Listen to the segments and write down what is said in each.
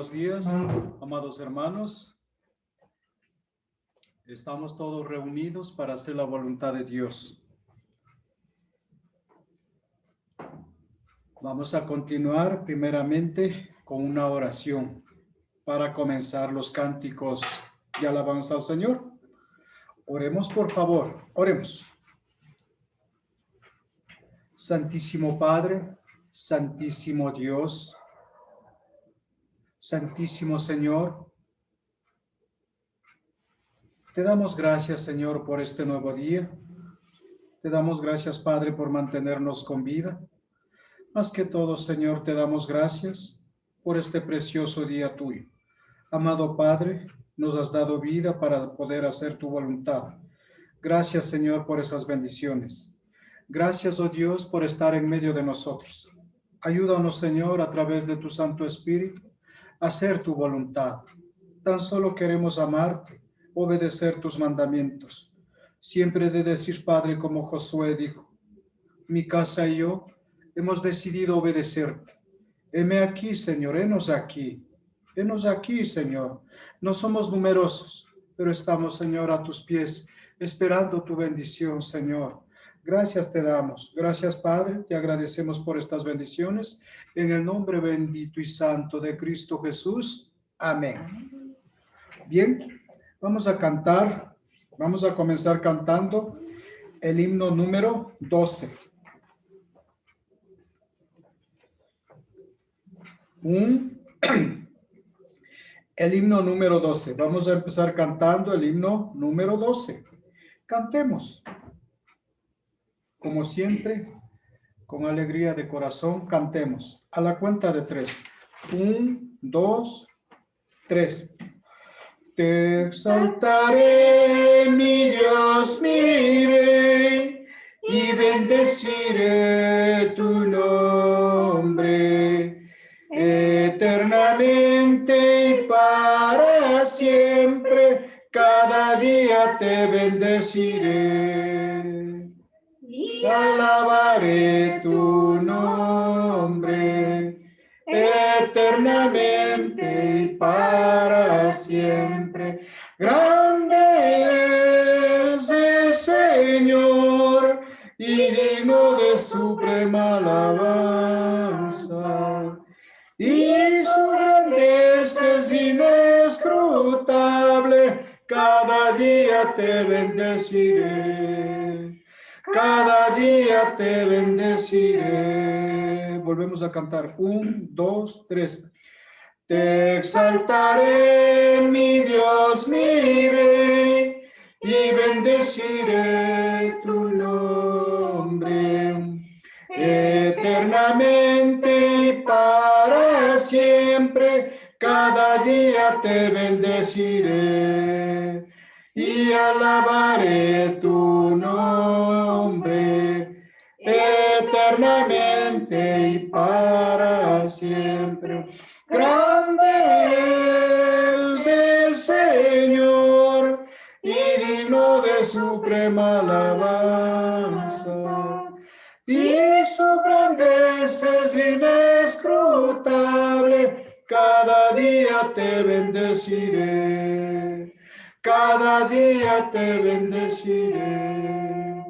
Buenos días, amados hermanos. Estamos todos reunidos para hacer la voluntad de Dios. Vamos a continuar primeramente con una oración para comenzar los cánticos de alabanza al Señor. Oremos, por favor, oremos. Santísimo Padre, Santísimo Dios, Santísimo Señor, te damos gracias, Señor, por este nuevo día. Te damos gracias, Padre, por mantenernos con vida. Más que todo, Señor, te damos gracias por este precioso día tuyo. Amado Padre, nos has dado vida para poder hacer tu voluntad. Gracias, Señor, por esas bendiciones. Gracias, oh Dios, por estar en medio de nosotros. Ayúdanos, Señor, a través de tu Santo Espíritu, a hacer tu voluntad. Tan solo queremos amarte, obedecer tus mandamientos. Siempre de decir, Padre, como Josué dijo, mi casa y yo hemos decidido obedecerte. Heme aquí, Señor, henos aquí. Henos aquí, Señor. No somos numerosos, pero estamos, Señor, a tus pies, esperando tu bendición, Señor. Gracias te damos. Gracias, Padre. Te agradecemos por estas bendiciones. En el nombre bendito y santo de Cristo Jesús. Amén. Bien, vamos a cantar. Vamos a comenzar cantando el himno número 12. El himno número 12. Vamos a empezar cantando el himno número 12. Cantemos. Como siempre, con alegría de corazón, cantemos. A la cuenta de 3. 1, 2, 3. Te exaltaré, mi Dios, mi Rey, y bendeciré tu nombre eternamente y para siempre. Cada día te bendeciré. Alabaré tu nombre eternamente y para siempre. Grande es el Señor y digno de suprema alabanza. Y su grandeza es inescrutable. Cada día te bendeciré. Cada día te bendeciré. Volvemos a cantar. 1, 2, 3. Te exaltaré, mi Dios, mi Rey, y bendeciré tu nombre eternamente y para siempre. Cada día te bendeciré y alabaré tu nombre eternamente y para siempre. Grande es el Señor y digno de suprema alabanza. Y su grandeza es inescrutable. Cada día te bendeciré. Cada día te bendeciré.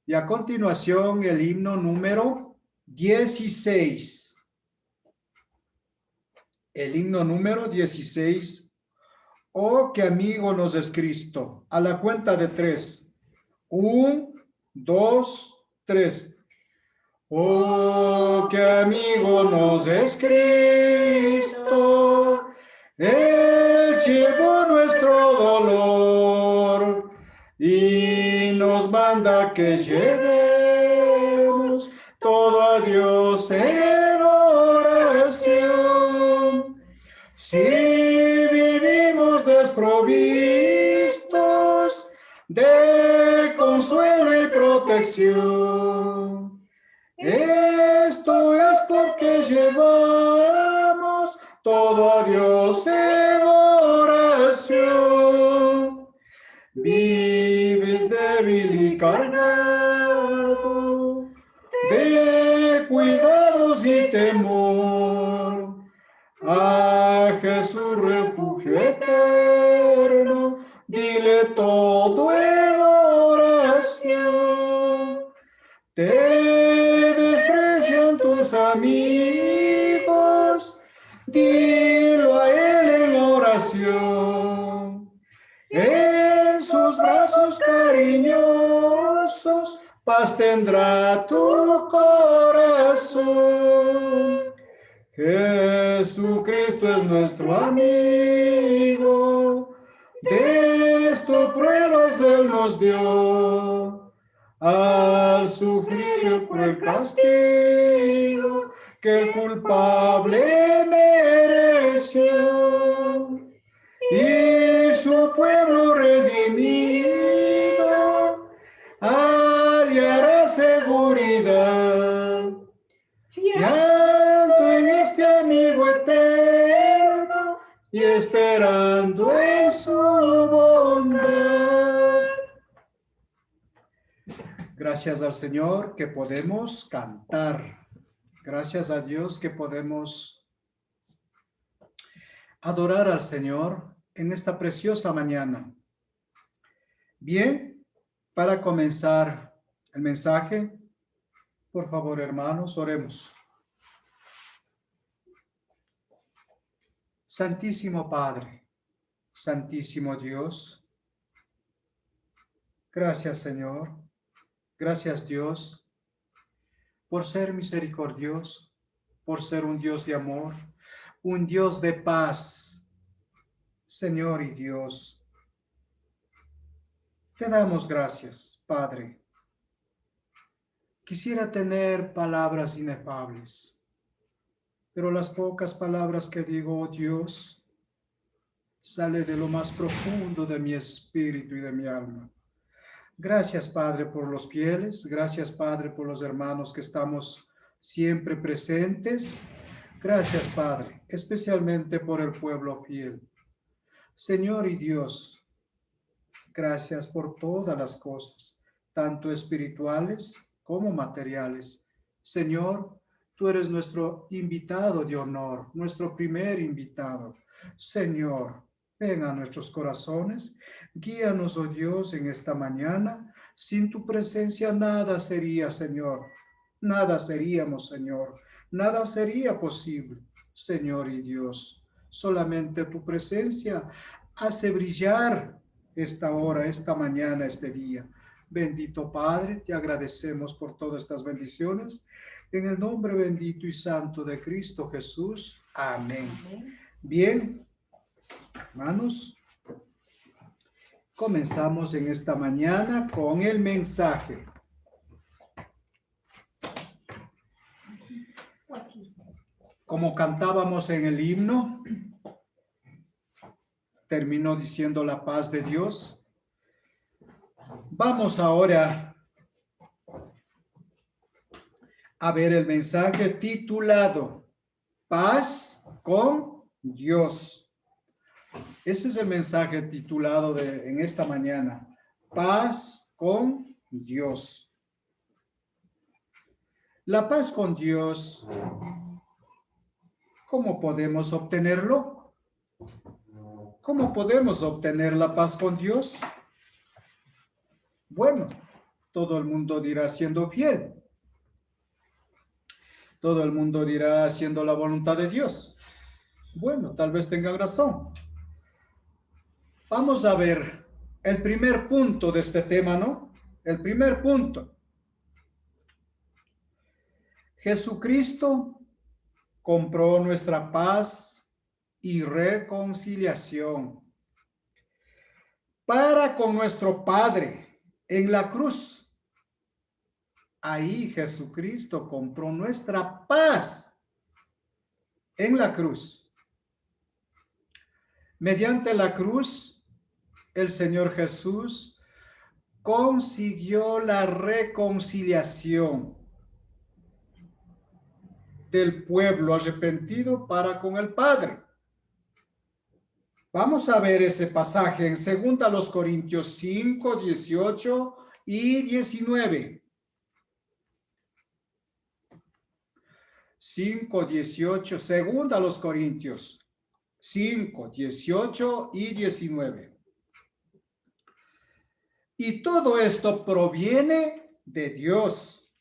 Y a continuación el himno número 16. El himno número 16. Oh, qué amigo nos es Cristo. A la cuenta de 3. 1, 2, 3. Oh, qué amigo nos es Cristo. Él llevó nuestro dolor y nos manda que llevemos todo a Dios en oración. Si vivimos desprovistos de consuelo y protección, esto es porque llevamos todo a Dios en oración. Vives débil y cargado de cuidados y temor. a Jesús refugio eterno, dile todo en oración. Te desprecian tus amigos, dilo a él en oración. En sus brazos cariñosos, paz tendrá tu corazón. Jesucristo es nuestro amigo, de esto pruebas Él nos dio, al sufrir el cruel castigo que el culpable mereció, y su pueblo redimido hallará seguridad. Fiando en este amigo eterno y esperando en su bondad. Gracias al Señor que podemos cantar. Gracias a Dios que podemos adorar al Señor en esta preciosa mañana. Bien, para comenzar el mensaje, por favor, hermanos, oremos. Santísimo Padre, Santísimo Dios, gracias Señor, gracias Dios, por ser misericordioso, por ser un Dios de amor, un Dios de paz. Señor y Dios, te damos gracias, Padre. Quisiera tener palabras inefables, pero las pocas palabras que digo, oh Dios, sale de lo más profundo de mi espíritu y de mi alma. Gracias, Padre, por los fieles. Gracias, Padre, por los hermanos que estamos siempre presentes. Gracias, Padre, especialmente por el pueblo fiel. Señor y Dios, gracias por todas las cosas, tanto espirituales como materiales. Señor, tú eres nuestro invitado de honor, nuestro primer invitado. Señor, ven a nuestros corazones, guíanos, oh Dios, en esta mañana. Sin tu presencia nada sería, Señor. Nada seríamos, Señor. Nada sería posible, Señor y Dios. Solamente tu presencia hace brillar esta hora, esta mañana, este día. Bendito Padre, te agradecemos por todas estas bendiciones. En el nombre bendito y santo de Cristo Jesús. Amén. Bien, hermanos, comenzamos en esta mañana con el mensaje. Como cantábamos en el himno, terminó diciendo la paz de Dios. Vamos ahora a ver el mensaje titulado Paz con Dios. Ese es el mensaje titulado en esta mañana, Paz con Dios. La paz con Dios, ¿cómo podemos obtenerlo? ¿Cómo podemos obtener la paz con Dios? Bueno, todo el mundo dirá siendo fiel. Todo el mundo dirá haciendo la voluntad de Dios. Bueno, tal vez tengan razón. Vamos a ver el primer punto de este tema, ¿no? El primer punto. Jesucristo compró nuestra paz y reconciliación para con nuestro Padre en la cruz. Ahí Jesucristo compró nuestra paz en la cruz. Mediante la cruz, el Señor Jesús consiguió la reconciliación del pueblo arrepentido para con el Padre. Vamos a ver ese pasaje en 2 Corintios 5, 18 y 19. 5, 18, 2 Corintios 5, 18 y 19. Y todo esto proviene de Dios.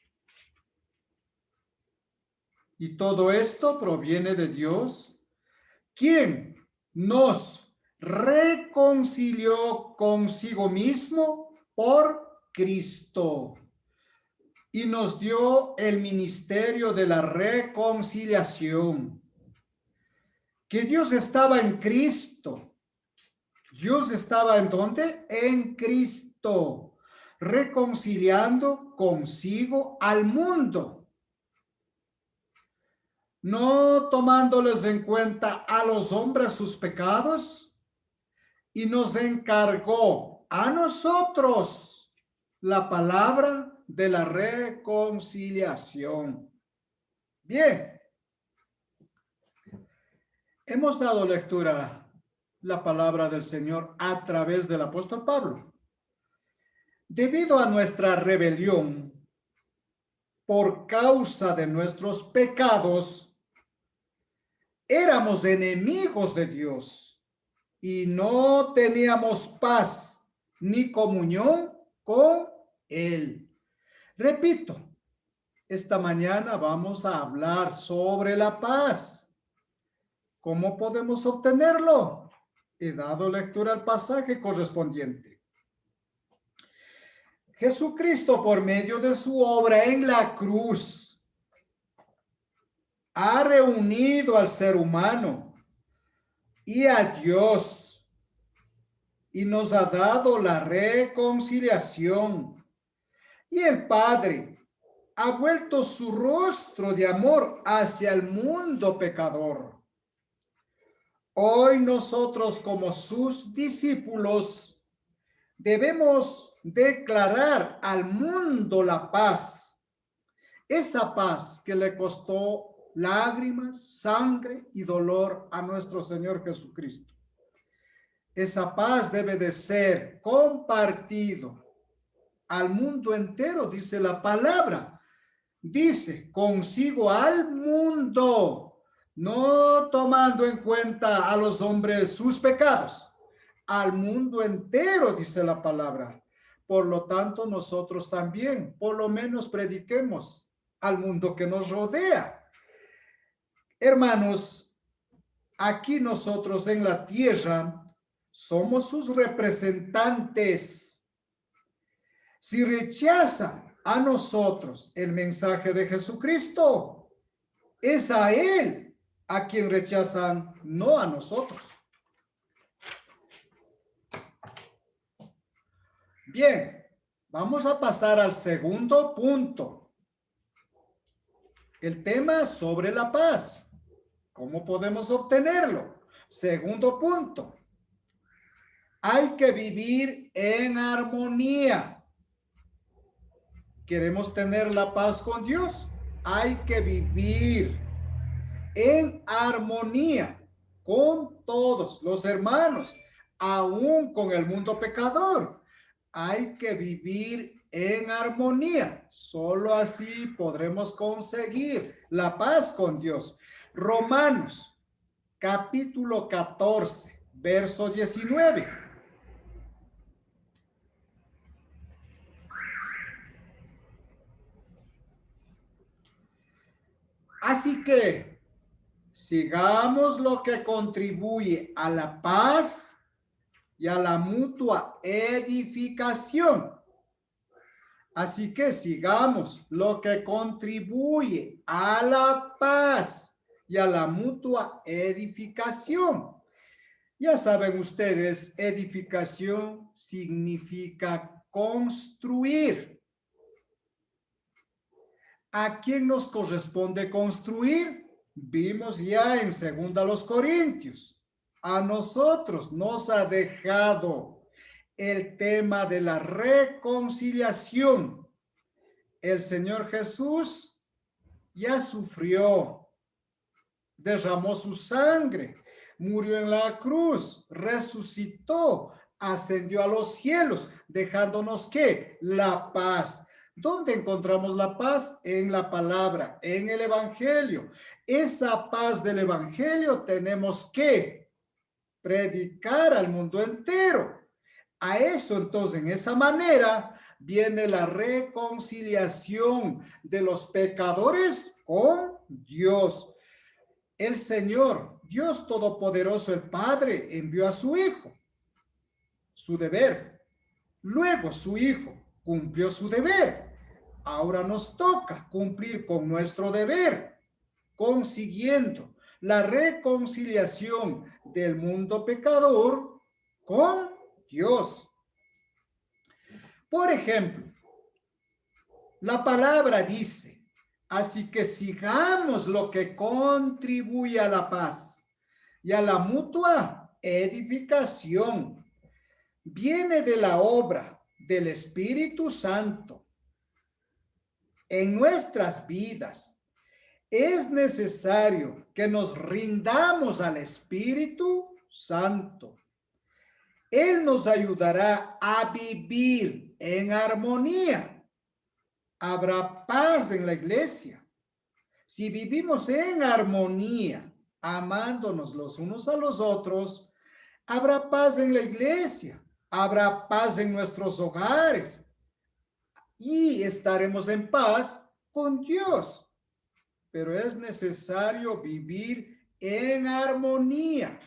Y todo esto proviene de Dios, quien nos reconcilió consigo mismo por Cristo y nos dio el ministerio de la reconciliación. Que Dios estaba en Cristo. Dios estaba ¿en dónde? En Cristo, reconciliando consigo al mundo, no tomándoles en cuenta a los hombres sus pecados, y nos encargó a nosotros la palabra de la reconciliación. Bien, hemos dado lectura a la palabra del Señor a través del apóstol Pablo. Debido a nuestra rebelión, por causa de nuestros pecados, éramos enemigos de Dios y no teníamos paz ni comunión con Él. Repito, esta mañana vamos a hablar sobre la paz. ¿Cómo podemos obtenerlo? He dado lectura al pasaje correspondiente. Jesucristo, por medio de su obra en la cruz, ha reunido al ser humano y a Dios y nos ha dado la reconciliación. Y el Padre ha vuelto su rostro de amor hacia el mundo pecador. Hoy nosotros, como sus discípulos, debemos declarar al mundo la paz, esa paz que le costó lágrimas, sangre y dolor a nuestro Señor Jesucristo. Esa paz debe de ser compartido al mundo entero, dice la palabra. Dice, consigo al mundo, no tomando en cuenta a los hombres sus pecados, al mundo entero, dice la palabra. Por lo tanto, nosotros también, por lo menos, prediquemos al mundo que nos rodea. Hermanos, aquí nosotros en la tierra somos sus representantes. Si rechazan a nosotros el mensaje de Jesucristo, es a Él a quien rechazan, no a nosotros. Bien, vamos a pasar al segundo punto. El tema sobre la paz. ¿Cómo podemos obtenerlo? Segundo punto. Hay que vivir en armonía. ¿Queremos tener la paz con Dios? Hay que vivir en armonía con todos los hermanos, aún con el mundo pecador. Hay que vivir en armonía. Solo así podremos conseguir la paz con Dios. Romanos, capítulo 14, verso 19. Así que sigamos lo que contribuye a la paz y a la mutua edificación. Así que sigamos lo que contribuye a la paz y a la mutua edificación. Ya saben ustedes, edificación significa construir. ¿A quién nos corresponde construir? Vimos ya en 2 Corintios. A nosotros nos ha dejado el tema de la reconciliación. El Señor Jesús ya sufrió, derramó su sangre, murió en la cruz, resucitó, ascendió a los cielos, dejándonos ¿qué? La paz. ¿Dónde encontramos la paz? En la palabra, en el evangelio. Esa paz del evangelio tenemos que predicar al mundo entero. A eso entonces, en esa manera, viene la reconciliación de los pecadores con Dios. El Señor, Dios Todopoderoso, el Padre, envió a su Hijo, su deber. Luego su Hijo cumplió su deber. Ahora nos toca cumplir con nuestro deber, consiguiendo la reconciliación del mundo pecador con Dios. Por ejemplo, la palabra dice, así que sigamos lo que contribuye a la paz y a la mutua edificación. Viene de la obra del Espíritu Santo en nuestras vidas. Es necesario que nos rindamos al Espíritu Santo. Él nos ayudará a vivir en armonía. Habrá paz en la iglesia. Si vivimos en armonía, amándonos los unos a los otros, habrá paz en la iglesia, habrá paz en nuestros hogares y estaremos en paz con Dios. Pero es necesario vivir en armonía,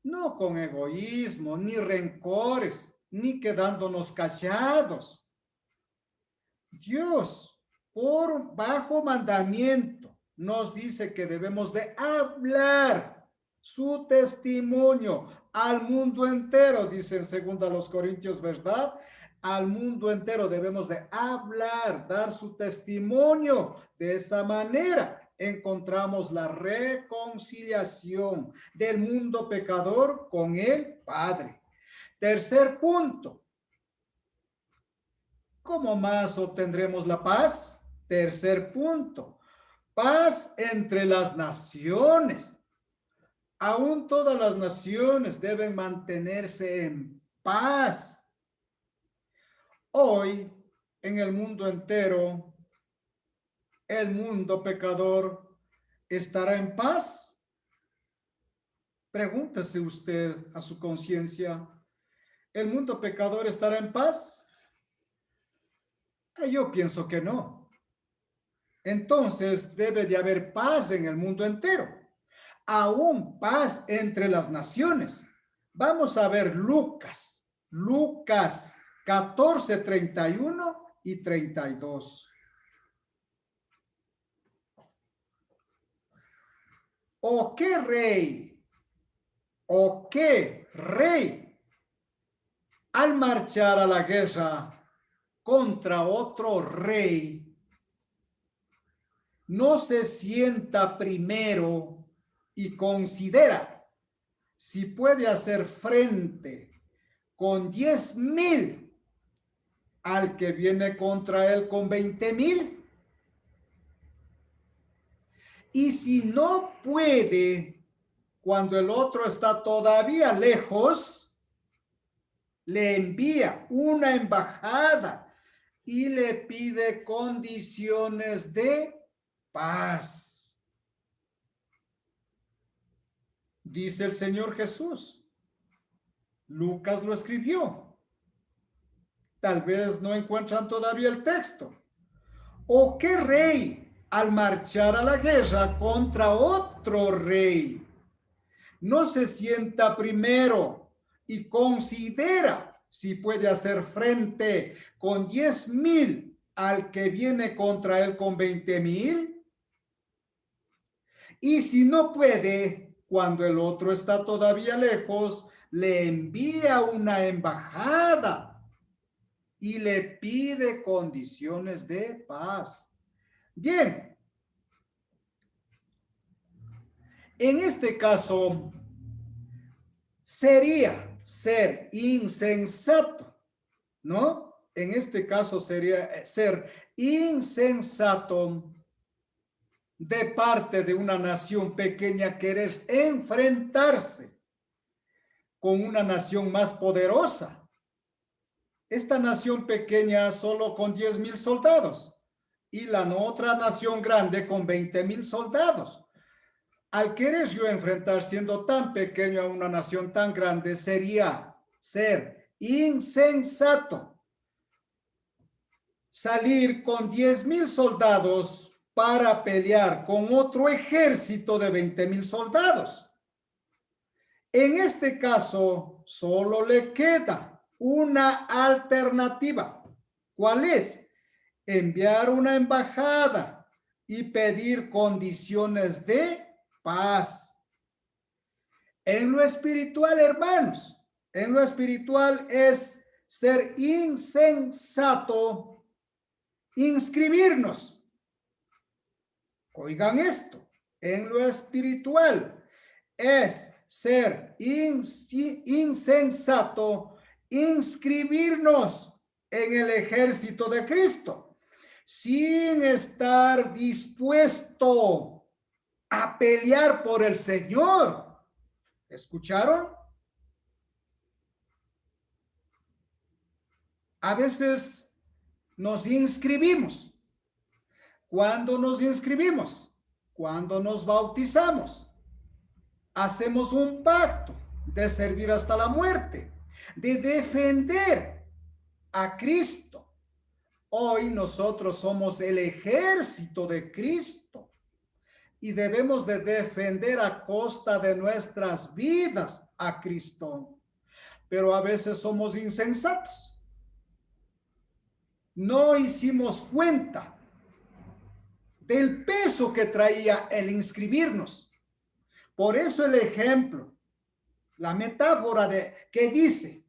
no con egoísmo, ni rencores, ni quedándonos callados. Dios, por bajo mandamiento, nos dice que debemos de hablar su testimonio al mundo entero, dice en 2 Corintios, ¿verdad? Al mundo entero debemos de hablar, dar su testimonio. De esa manera encontramos la reconciliación del mundo pecador con el Padre. Tercer punto. ¿Cómo más obtendremos la paz? Tercer punto. Paz entre las naciones. Aún todas las naciones deben mantenerse en paz. Hoy, en el mundo entero, el mundo pecador estará en paz. Pregúntese usted a su conciencia, ¿el mundo pecador estará en paz? Yo pienso que no. Entonces debe de haber paz en el mundo entero. Aún paz entre las naciones. Vamos a ver Lucas 14, 31 y 32. ¿O qué rey al marchar a la guerra contra otro rey no se sienta primero y considera si puede hacer frente con 10,000 al que viene contra él con 20,000? Y si no puede, cuando el otro está todavía lejos, le envía una embajada y le pide condiciones de paz. Dice el Señor Jesús. Lucas lo escribió. Tal vez no encuentran todavía el texto. ¿O qué rey al marchar a la guerra contra otro rey no se sienta primero y considera si puede hacer frente con 10,000 al que viene contra él con 20,000? Y si no puede, cuando el otro está todavía lejos, le envía una embajada y le pide condiciones de paz. Bien, en este caso sería ser insensato, ¿no? En este caso sería ser insensato de parte de una nación pequeña querer enfrentarse con una nación más poderosa. Esta nación pequeña solo con 10,000 soldados y la otra nación grande con 20,000 soldados. Al querer yo enfrentar siendo tan pequeño a una nación tan grande, sería ser insensato salir con 10,000 soldados para pelear con otro ejército de 20,000 soldados. En este caso, solo le queda una alternativa. ¿Cuál es? Enviar una embajada y pedir condiciones de paz. En lo espiritual, hermanos, en lo espiritual es ser insensato, inscribirnos. Oigan esto, en lo espiritual es ser insensato, inscribirnos en el ejército de Cristo, sin estar dispuesto a pelear por el Señor. ¿Escucharon? A veces nos inscribimos. ¿Cuándo nos inscribimos? Cuando nos bautizamos. Hacemos un pacto de servir hasta la muerte, de defender a Cristo. Hoy nosotros somos el ejército de Cristo y debemos de defender a costa de nuestras vidas a Cristo. Pero a veces somos insensatos. No hicimos cuenta del peso que traía el inscribirnos. Por eso el ejemplo, la metáfora que dice,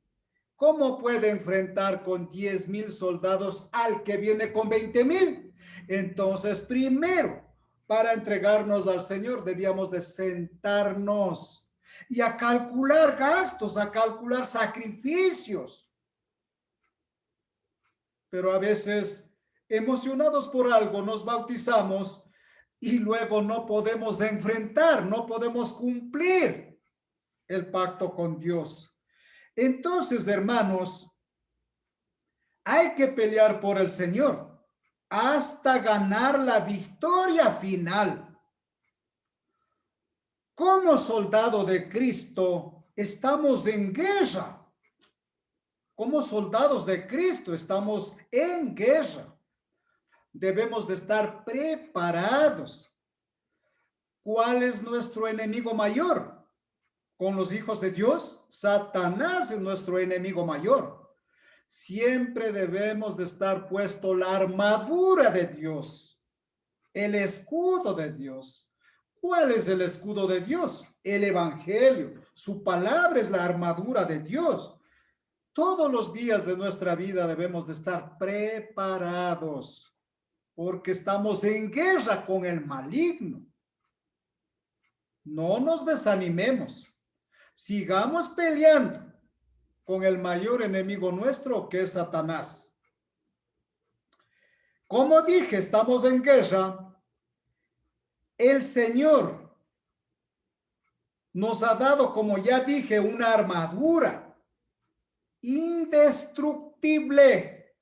¿cómo puede enfrentar con 10,000 soldados al que viene con 20,000? Entonces, primero, para entregarnos al Señor, debíamos de sentarnos y a calcular gastos, a calcular sacrificios. Pero a veces, emocionados por algo, nos bautizamos y luego no podemos enfrentar, no podemos cumplir el pacto con Dios. Entonces, hermanos, hay que pelear por el Señor hasta ganar la victoria final. Como soldado de Cristo, estamos en guerra. Como soldados de Cristo, estamos en guerra. Debemos de estar preparados. ¿Cuál es nuestro enemigo mayor? Con los hijos de Dios, Satanás es nuestro enemigo mayor. Siempre debemos de estar puesto la armadura de Dios, el escudo de Dios. ¿Cuál es el escudo de Dios? El evangelio. Su palabra es la armadura de Dios. Todos los días de nuestra vida debemos de estar preparados, porque estamos en guerra con el maligno. No nos desanimemos. Sigamos peleando con el mayor enemigo nuestro, que es Satanás. Como dije, estamos en guerra. El Señor nos ha dado, como ya dije, una armadura indestructible.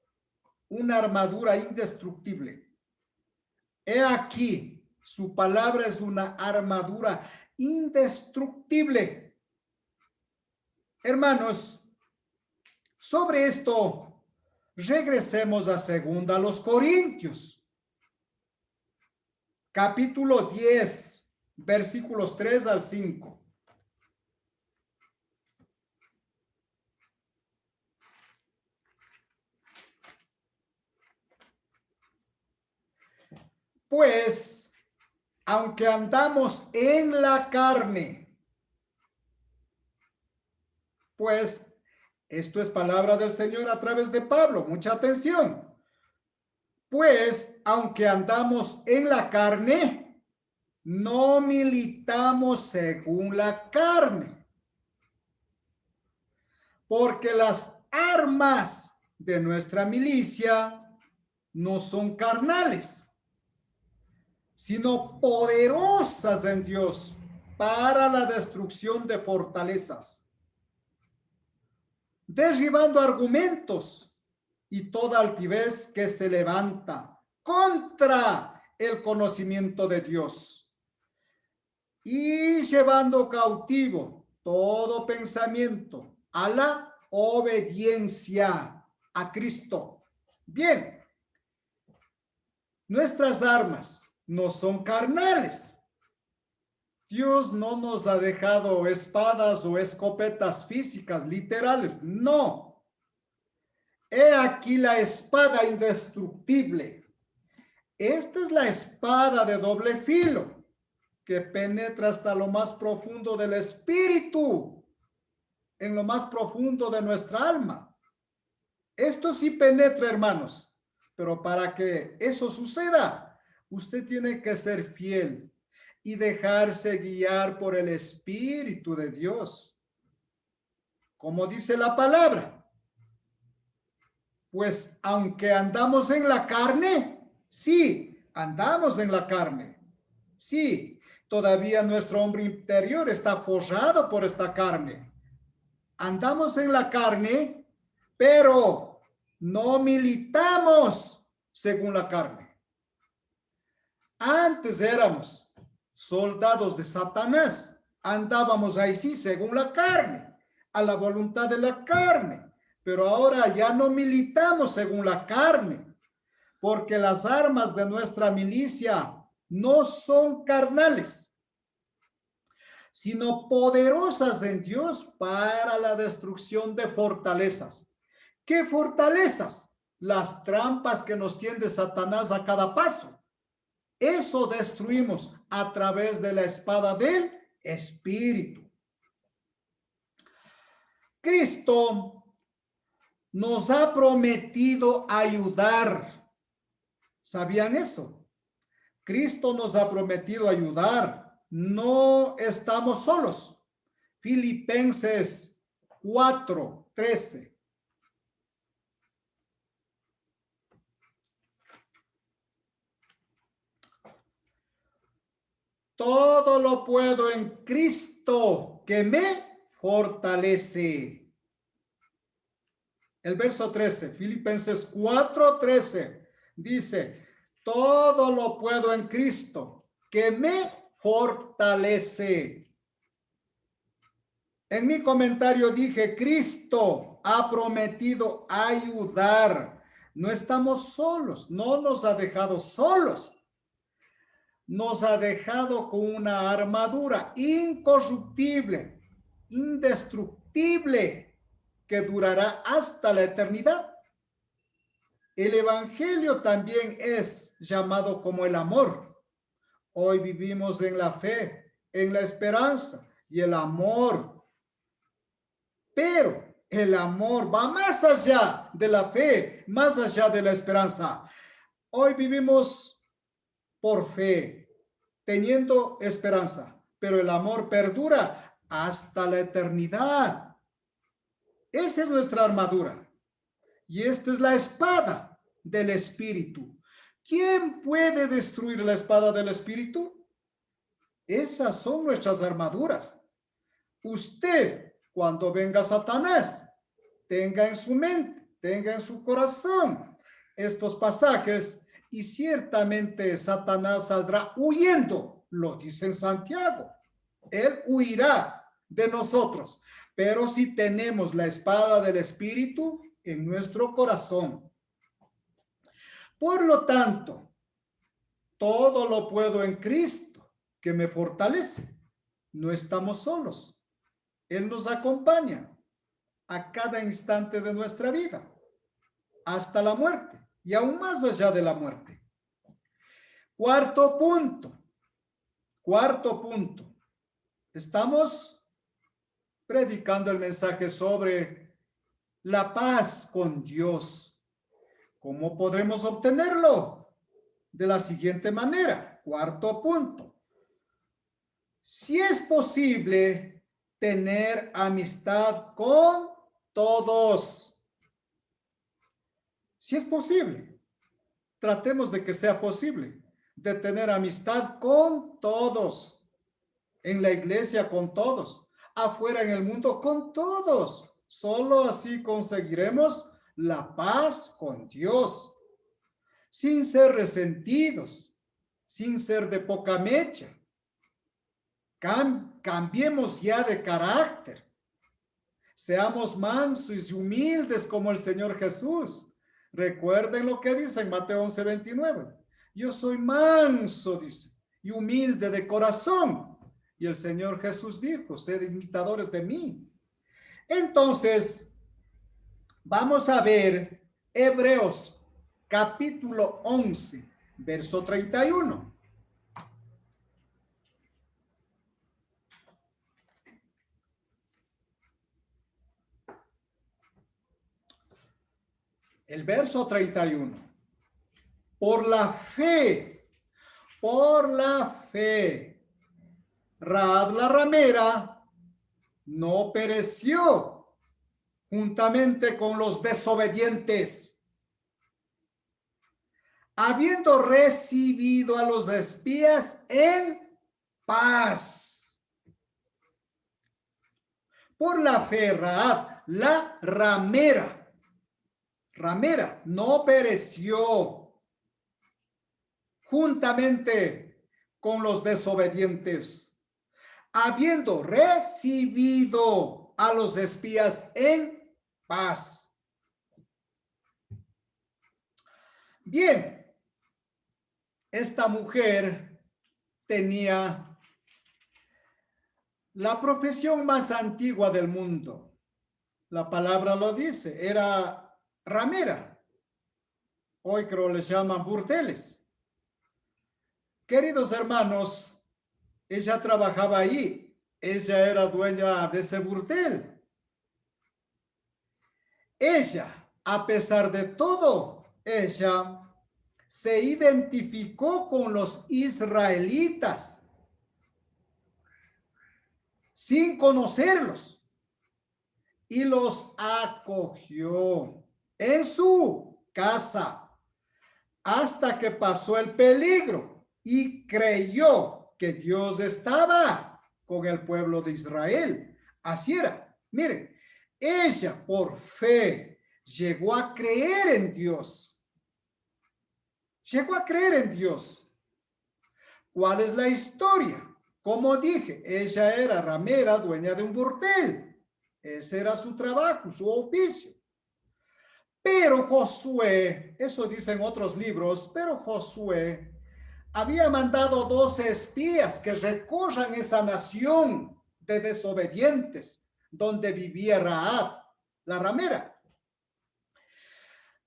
Una armadura indestructible. He aquí, su palabra es una armadura indestructible. Hermanos, sobre esto, regresemos a 2 Corintios, capítulo 10, versículos 3 al 5. Pues, aunque andamos en la carne, pues, esto es palabra del Señor a través de Pablo, mucha atención. Pues, aunque andamos en la carne, no militamos según la carne, porque las armas de nuestra milicia no son carnales, sino poderosas en Dios para la destrucción de fortalezas, derribando argumentos y toda altivez que se levanta contra el conocimiento de Dios, y llevando cautivo todo pensamiento a la obediencia a Cristo. Bien, nuestras armas no son carnales. Dios no nos ha dejado espadas o escopetas físicas, literales, no. He aquí la espada indestructible. Esta es la espada de doble filo que penetra hasta lo más profundo del espíritu, en lo más profundo de nuestra alma. Esto sí penetra, hermanos, pero para que eso suceda, usted tiene que ser fiel y dejarse guiar por el Espíritu de Dios. Como dice la palabra, pues aunque andamos en la carne, sí, andamos en la carne, sí, todavía nuestro hombre interior está forjado por esta carne. Andamos en la carne, pero no militamos según la carne. Antes éramos soldados de Satanás, andábamos ahí sí según la carne, a la voluntad de la carne, pero ahora ya no militamos según la carne, porque las armas de nuestra milicia no son carnales, sino poderosas en Dios para la destrucción de fortalezas. ¿Qué fortalezas? Las trampas que nos tiende Satanás a cada paso. Eso destruimos a través de la espada del Espíritu. Cristo nos ha prometido ayudar. ¿Sabían eso? Cristo nos ha prometido ayudar. No estamos solos. Filipenses 4:13. Todo lo puedo en Cristo que me fortalece. El verso 13, Filipenses 4:13, dice, todo lo puedo en Cristo que me fortalece. En mi comentario dije, Cristo ha prometido ayudar. No estamos solos, no nos ha dejado solos. Nos ha dejado con una armadura incorruptible, indestructible, que durará hasta la eternidad. El evangelio también es llamado como el amor. Hoy vivimos en la fe, en la esperanza y el amor. Pero el amor va más allá de la fe, más allá de la esperanza. Hoy vivimos por fe, teniendo esperanza, pero el amor perdura hasta la eternidad. Esa es nuestra armadura. Y esta es la espada del Espíritu. ¿Quién puede destruir la espada del Espíritu? Esas son nuestras armaduras. Usted, cuando venga Satanás, tenga en su mente, tenga en su corazón estos pasajes y ciertamente Satanás saldrá huyendo, lo dice en Santiago. Él huirá de nosotros, pero si tenemos la espada del Espíritu en nuestro corazón. Por lo tanto, todo lo puedo en Cristo que me fortalece. No estamos solos. Él nos acompaña a cada instante de nuestra vida, hasta la muerte y aún más allá de la muerte. Cuarto punto. Estamos predicando el mensaje sobre la paz con Dios. ¿Cómo podremos obtenerlo? De la siguiente manera. Cuarto punto. Si es posible tener amistad con todos. Si es posible. Tratemos de que sea posible. De tener amistad con todos. En la iglesia con todos. Afuera en el mundo con todos. Solo así conseguiremos la paz con Dios. Sin ser resentidos. Sin ser de poca mecha. Cambiemos ya de carácter. Seamos mansos y humildes como el Señor Jesús. Recuerden lo que dice en Mateo 11:29. Yo soy manso, dice, y humilde de corazón. Y el Señor Jesús dijo, sed imitadores de mí. Entonces, vamos a ver Hebreos capítulo 11, verso 31. El verso 31. Por la fe, Rahab la ramera no pereció juntamente con los desobedientes, habiendo recibido a los espías en paz. Por la fe, Rahab la ramera no pereció juntamente con los desobedientes, habiendo recibido a los espías en paz. Bien, esta mujer tenía la profesión más antigua del mundo. La palabra lo dice, era ramera. Hoy creo les llaman burdeles. Queridos hermanos, ella trabajaba ahí. Ella era dueña de ese burdel. Ella, a pesar de todo, ella se identificó con los israelitas sin conocerlos y los acogió en su casa hasta que pasó el peligro y creyó que Dios estaba con el pueblo de Israel. Así era. Miren, ella por fe llegó a creer en Dios. Llegó a creer en Dios. ¿Cuál es la historia? Como dije, ella era ramera, dueña de un burdel. Ese era su trabajo, su oficio. Pero Josué, eso dicen otros libros, pero Josué había mandado 12 espías que recorran esa nación de desobedientes donde vivía Rahab, la ramera.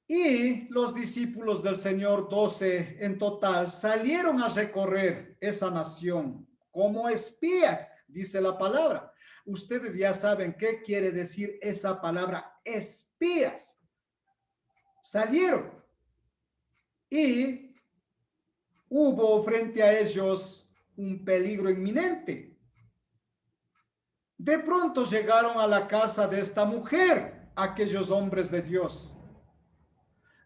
Y los discípulos del Señor, 12 en total, salieron a recorrer esa nación como espías, dice la palabra. Ustedes ya saben qué quiere decir esa palabra, espías. Salieron y hubo frente a ellos un peligro inminente. De pronto llegaron a la casa de esta mujer, aquellos hombres de Dios.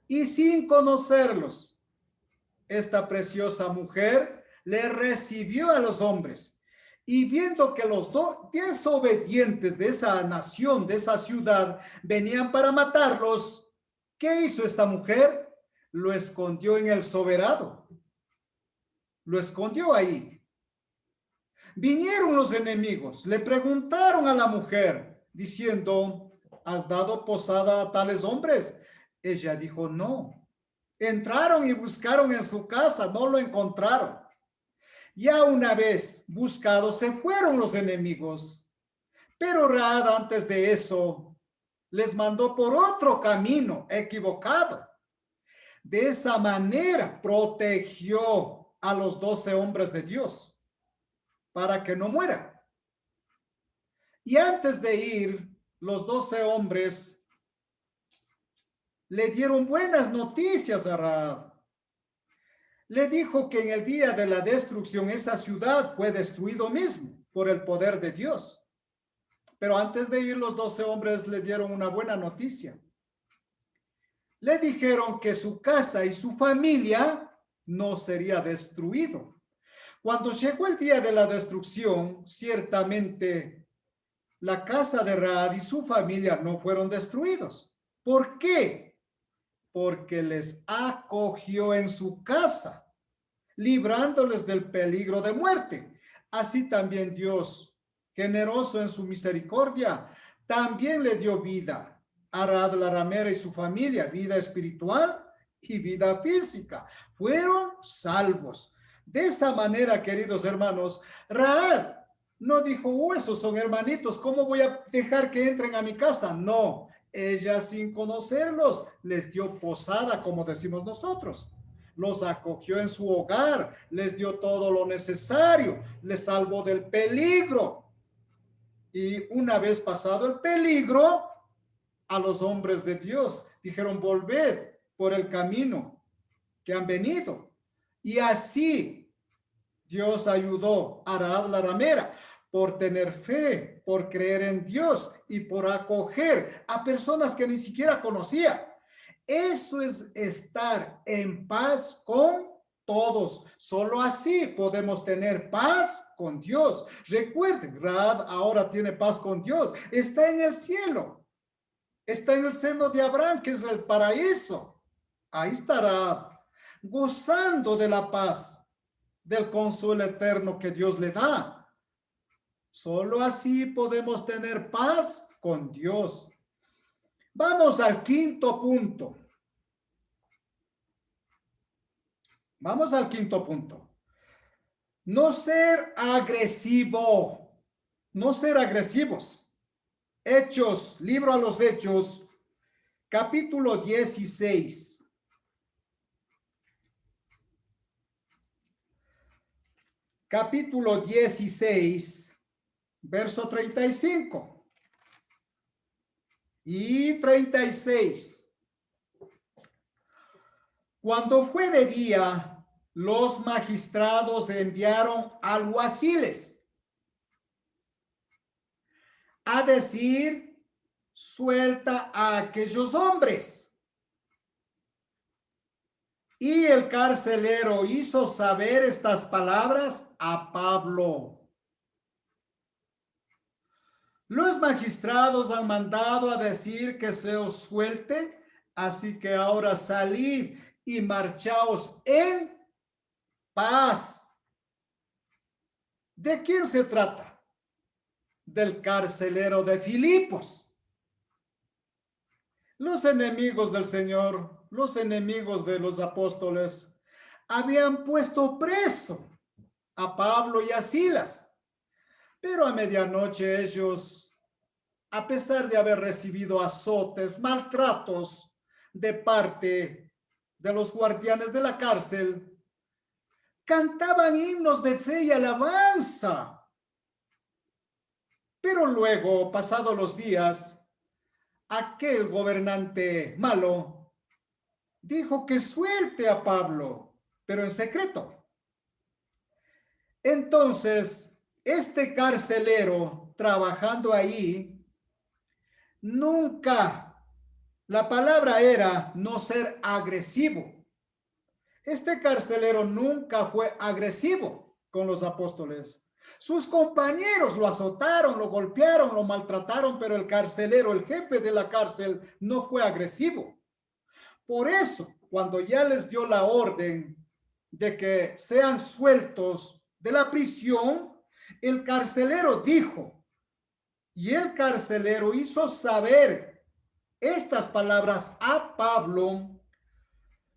Y sin conocerlos, esta preciosa mujer le recibió a los hombres. Y viendo que los desobedientes de esa nación, de esa ciudad, venían para matarlos, ¿qué hizo esta mujer? Lo escondió en el soberano. Lo escondió ahí. Vinieron los enemigos, le preguntaron a la mujer, diciendo, ¿has dado posada a tales hombres? Ella dijo, no. Entraron y buscaron en su casa, no lo encontraron. Ya una vez buscados, se fueron los enemigos. Pero Rahab antes de eso les mandó por otro camino equivocado. De esa manera protegió a los 12 hombres de Dios para que no mueran. Y antes de ir, los 12 hombres le dieron buenas noticias a Rahab. Le dijo que en el día de la destrucción esa ciudad fue destruido mismo por el poder de Dios. Pero antes de ir, los 12 hombres le dieron una buena noticia. Le dijeron que su casa y su familia no sería destruido. Cuando llegó el día de la destrucción, ciertamente la casa de Rahab y su familia no fueron destruidos. ¿Por qué? Porque les acogió en su casa, librándoles del peligro de muerte. Así también Dios, generoso en su misericordia, también le dio vida a Raad la ramera y su familia, vida espiritual y vida física. Fueron salvos. De esa manera, queridos hermanos, Raad no dijo, esos son hermanitos, ¿cómo voy a dejar que entren a mi casa? No, ella sin conocerlos les dio posada, como decimos nosotros. Los acogió en su hogar, les dio todo lo necesario, les salvó del peligro. Y una vez pasado el peligro, a los hombres de Dios dijeron, volved por el camino que han venido. Y así Dios ayudó a Raad la ramera por tener fe, por creer en Dios y por acoger a personas que ni siquiera conocía. Eso es estar en paz con todos. Solo así podemos tener paz con Dios. Recuerden, Raad ahora tiene paz con Dios. Está en el cielo. Está en el seno de Abraham, que es el paraíso. Ahí estará gozando de la paz, del consuelo eterno que Dios le da. Solo así podemos tener paz con Dios. Vamos al quinto punto. Vamos al quinto punto. No ser agresivo. No ser agresivos. Hechos, libro a los Hechos, capítulo 16. Capítulo 16, verso 35 y 36. Cuando fue de día, los magistrados enviaron alguaciles a decir, suelta a aquellos hombres. Y el carcelero hizo saber estas palabras a Pablo. Los magistrados han mandado a decir que se os suelte, así que ahora salid y marchaos en paz. ¿De quién se trata? Del carcelero de Filipos. Los enemigos del Señor, los enemigos de los apóstoles, habían puesto preso a Pablo y a Silas. Pero a medianoche ellos, a pesar de haber recibido azotes, maltratos de parte de los guardianes de la cárcel, cantaban himnos de fe y alabanza. Pero luego, pasados los días, aquel gobernante malo dijo que suelte a Pablo, pero en secreto. Entonces, este carcelero trabajando ahí, nunca, la palabra era no ser agresivo. Este carcelero nunca fue agresivo con los apóstoles. Sus compañeros lo azotaron, lo golpearon, lo maltrataron, pero el carcelero, el jefe de la cárcel, no fue agresivo. Por eso, cuando ya les dio la orden de que sean sueltos de la prisión, el carcelero dijo, y el carcelero hizo saber estas palabras a Pablo,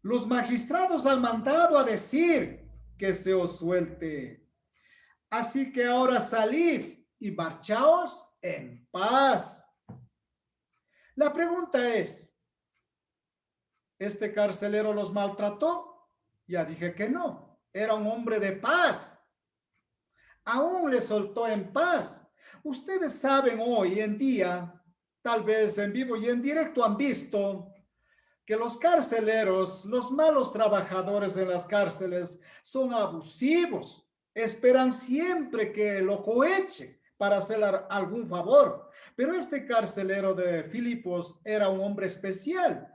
los magistrados han mandado a decir que se os suelte. Así que ahora salid y marchaos en paz. La pregunta es, ¿este carcelero los maltrató? Ya dije que no, era un hombre de paz. Aún le soltó en paz. Ustedes saben hoy en día, tal vez en vivo y en directo han visto que los carceleros, los malos trabajadores en las cárceles son abusivos. Esperan siempre que lo coheche para hacer algún favor. Pero este carcelero de Filipos era un hombre especial.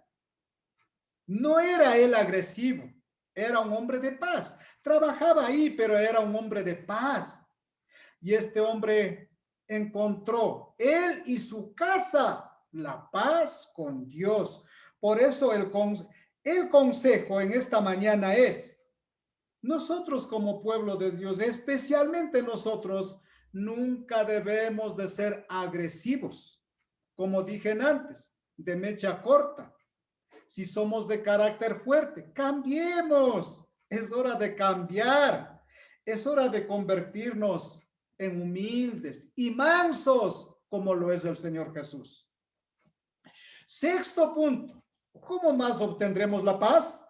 No era él agresivo, era un hombre de paz. Trabajaba ahí, pero era un hombre de paz. Y este hombre encontró, él y su casa, la paz con Dios. Por eso el consejo en esta mañana es, nosotros como pueblo de Dios, especialmente nosotros, nunca debemos de ser agresivos, como dije antes, de mecha corta. Si somos de carácter fuerte, cambiemos. Es hora de cambiar. Es hora de convertirnos en humildes y mansos, como lo es el Señor Jesús. Sexto punto, ¿cómo más obtendremos la paz?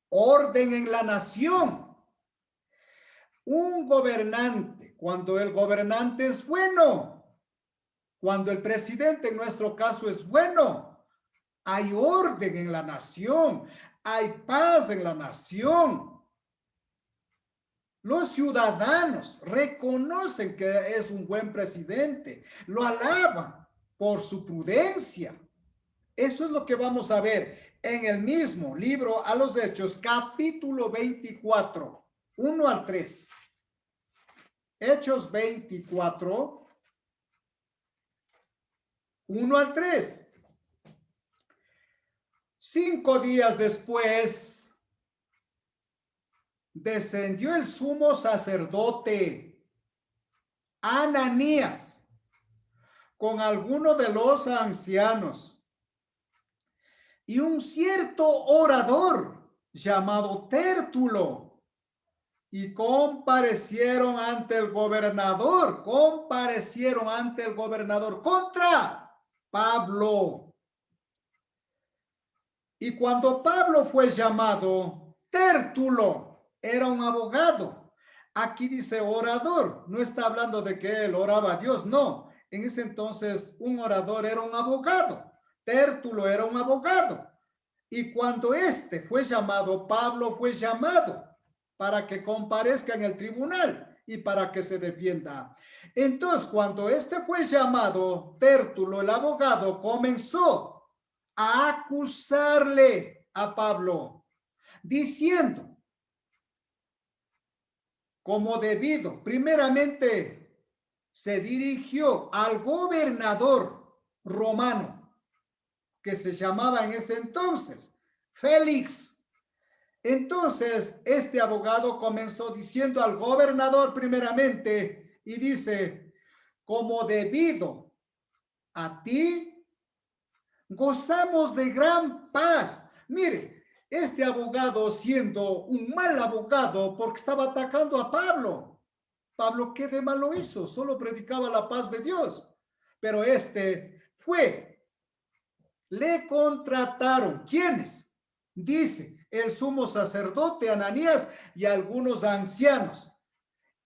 Orden en la nación. Un gobernante, cuando el gobernante es bueno, cuando el presidente en nuestro caso es bueno, hay orden en la nación, hay paz en la nación. Los ciudadanos reconocen que es un buen presidente, lo alaban por su prudencia. Eso es lo que vamos a ver en el mismo libro a los Hechos, capítulo 24, 1 al 3. Hechos 24, 1 al 3. 5 días después, descendió el sumo sacerdote Ananías con alguno de los ancianos y un cierto orador llamado Tértulo, y comparecieron ante el gobernador contra Pablo. Y cuando Pablo fue llamado, Tértulo era un abogado. Aquí dice orador, no está hablando de que él oraba a Dios, no. En ese entonces un orador era un abogado. Tértulo era un abogado. Y cuando este fue llamado, Pablo fue llamado para que comparezca en el tribunal y para que se defienda. Entonces, cuando este fue llamado, Tértulo, el abogado, comenzó a acusarle a Pablo, diciendo, como debido, primeramente se dirigió al gobernador romano, que se llamaba en ese entonces Félix. Entonces, este abogado comenzó diciendo al gobernador primeramente y dice, como debido a ti, gozamos de gran paz. Mire, este abogado siendo un mal abogado porque estaba atacando a Pablo. Pablo, ¿qué de malo hizo? Solo predicaba la paz de Dios. Pero este fue, le contrataron. ¿Quiénes? Dice el sumo sacerdote Ananías y algunos ancianos.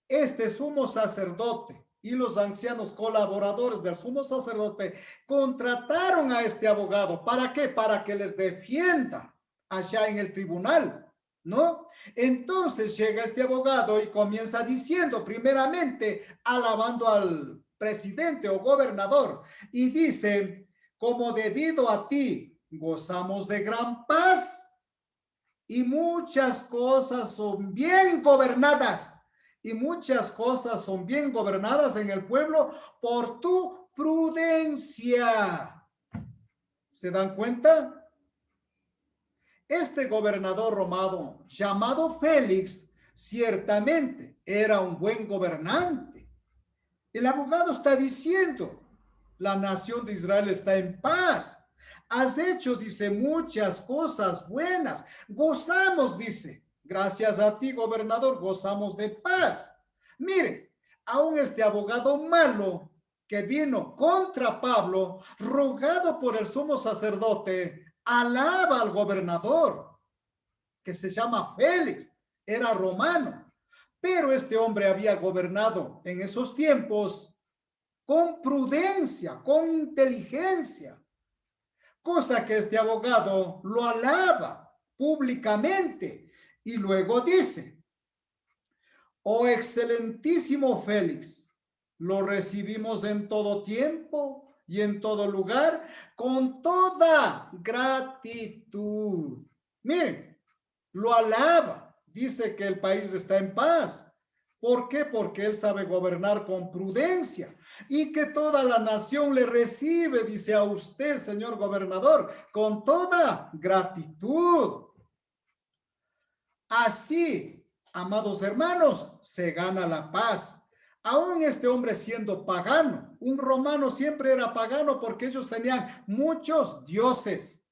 Este sumo sacerdote y los ancianos colaboradores del sumo sacerdote contrataron a este abogado. ¿Para qué? Para que les defienda allá en el tribunal, ¿no? Entonces llega este abogado y comienza diciendo, primeramente, alabando al presidente o gobernador, y dice, como debido a ti gozamos de gran paz y muchas cosas son bien gobernadas. Y muchas cosas son bien gobernadas en el pueblo por tu prudencia. ¿Se dan cuenta? Este gobernador romano llamado Félix ciertamente era un buen gobernante. El abogado está diciendo, la nación de Israel está en paz. Has hecho, dice, muchas cosas buenas. Gozamos, dice. Gracias a ti, gobernador, gozamos de paz. Mire, aún este abogado malo que vino contra Pablo, rogado por el sumo sacerdote, alaba al gobernador, que se llama Félix, era romano. Pero este hombre había gobernado en esos tiempos con prudencia, con inteligencia, cosa que este abogado lo alaba públicamente y luego dice, oh excelentísimo Félix, lo recibimos en todo tiempo y en todo lugar con toda gratitud. Miren, lo alaba, dice que el país está en paz. ¿Por qué? Porque él sabe gobernar con prudencia y que toda la nación le recibe, dice a usted, señor gobernador, con toda gratitud. Así, amados hermanos, se gana la paz. Aún este hombre siendo pagano, un romano siempre era pagano porque ellos tenían muchos dioses,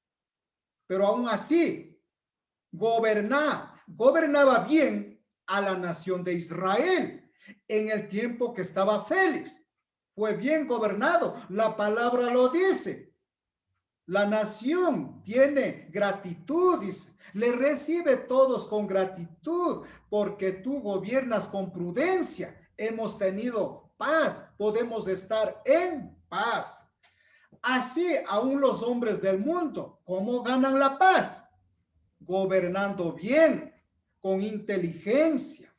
pero aún así gobernaba bien a la nación de Israel en el tiempo que estaba Félix. Fue bien gobernado, la palabra lo dice. La nación tiene gratitud, dice, le recibe todos con gratitud porque tú gobiernas con prudencia. Hemos tenido paz, podemos estar en paz. Así aún los hombres del mundo, ¿cómo ganan la paz? Gobernando bien, con inteligencia,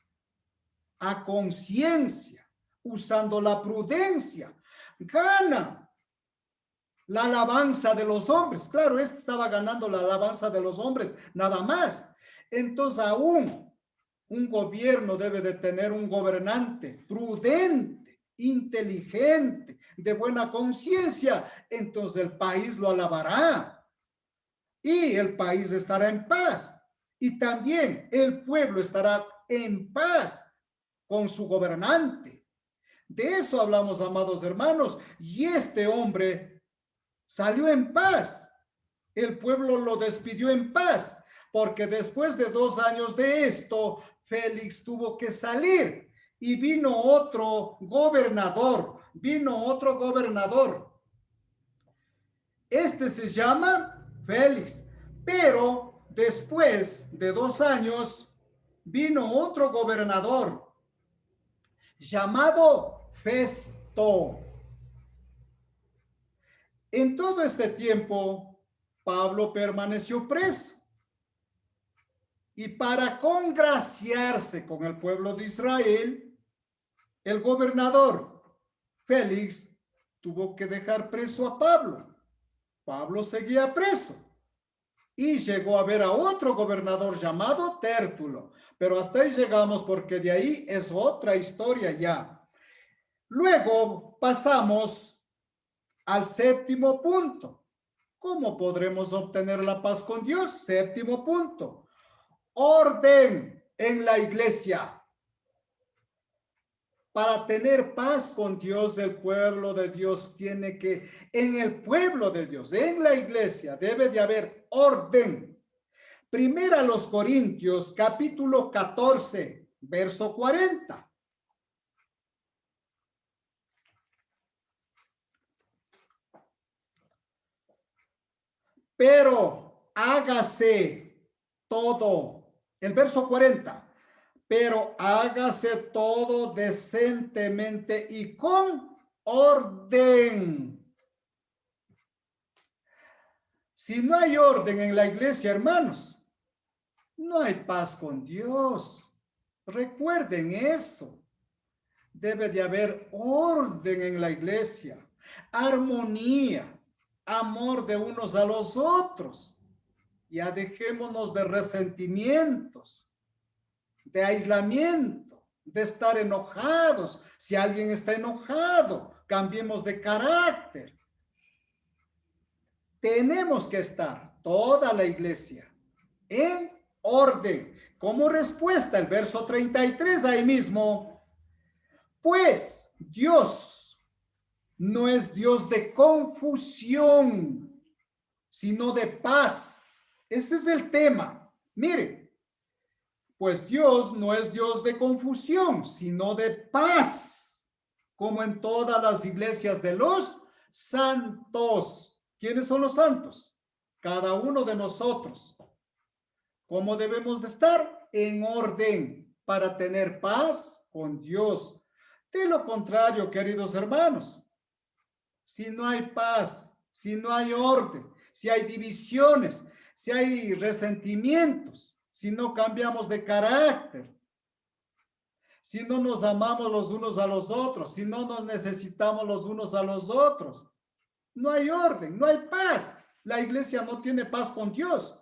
a conciencia, usando la prudencia. Ganan la alabanza de los hombres. Claro, este estaba ganando la alabanza de los hombres, nada más. Entonces aún un gobierno debe de tener un gobernante prudente, inteligente, de buena conciencia. Entonces el país lo alabará y el país estará en paz. Y también el pueblo estará en paz con su gobernante. De eso hablamos, amados hermanos. Y este hombre salió en paz. El pueblo lo despidió en paz, porque después de 2 años de esto, Félix tuvo que salir y vino otro gobernador. Este se llama Félix, pero después de 2 años vino otro gobernador llamado Festo. En todo este tiempo, Pablo permaneció preso. Y para congraciarse con el pueblo de Israel, el gobernador Félix tuvo que dejar preso a Pablo. Pablo seguía preso. Y llegó a ver a otro gobernador llamado Tértulo. Pero hasta ahí llegamos porque de ahí es otra historia ya. Luego pasamos al 7º punto. ¿Cómo podremos obtener la paz con Dios? 7º punto. Orden en la iglesia. Para tener paz con Dios, el pueblo de Dios tiene que, en el pueblo de Dios, en la iglesia, debe de haber orden. Primera a los Corintios, capítulo 14, verso 40. Pero hágase todo. El verso 40. Pero hágase todo decentemente y con orden. Si no hay orden en la iglesia, hermanos, no hay paz con Dios. Recuerden eso. Debe de haber orden en la iglesia, armonía, amor de unos a los otros. Ya dejémonos de resentimientos, de aislamiento, de estar enojados. Si alguien está enojado, cambiemos de carácter. Tenemos que estar toda la iglesia en orden. Como respuesta, el verso 33 ahí mismo, pues Dios no es Dios de confusión, sino de paz. Ese es el tema. Mire, pues Dios no es Dios de confusión, sino de paz, como en todas las iglesias de los santos. ¿Quiénes son los santos? Cada uno de nosotros. ¿Cómo debemos de estar? En orden para tener paz con Dios. De lo contrario, queridos hermanos, si no hay paz, si no hay orden, si hay divisiones, si hay resentimientos, si no cambiamos de carácter, si no nos amamos los unos a los otros, si no nos necesitamos los unos a los otros, no hay orden, no hay paz. La iglesia no tiene paz con Dios.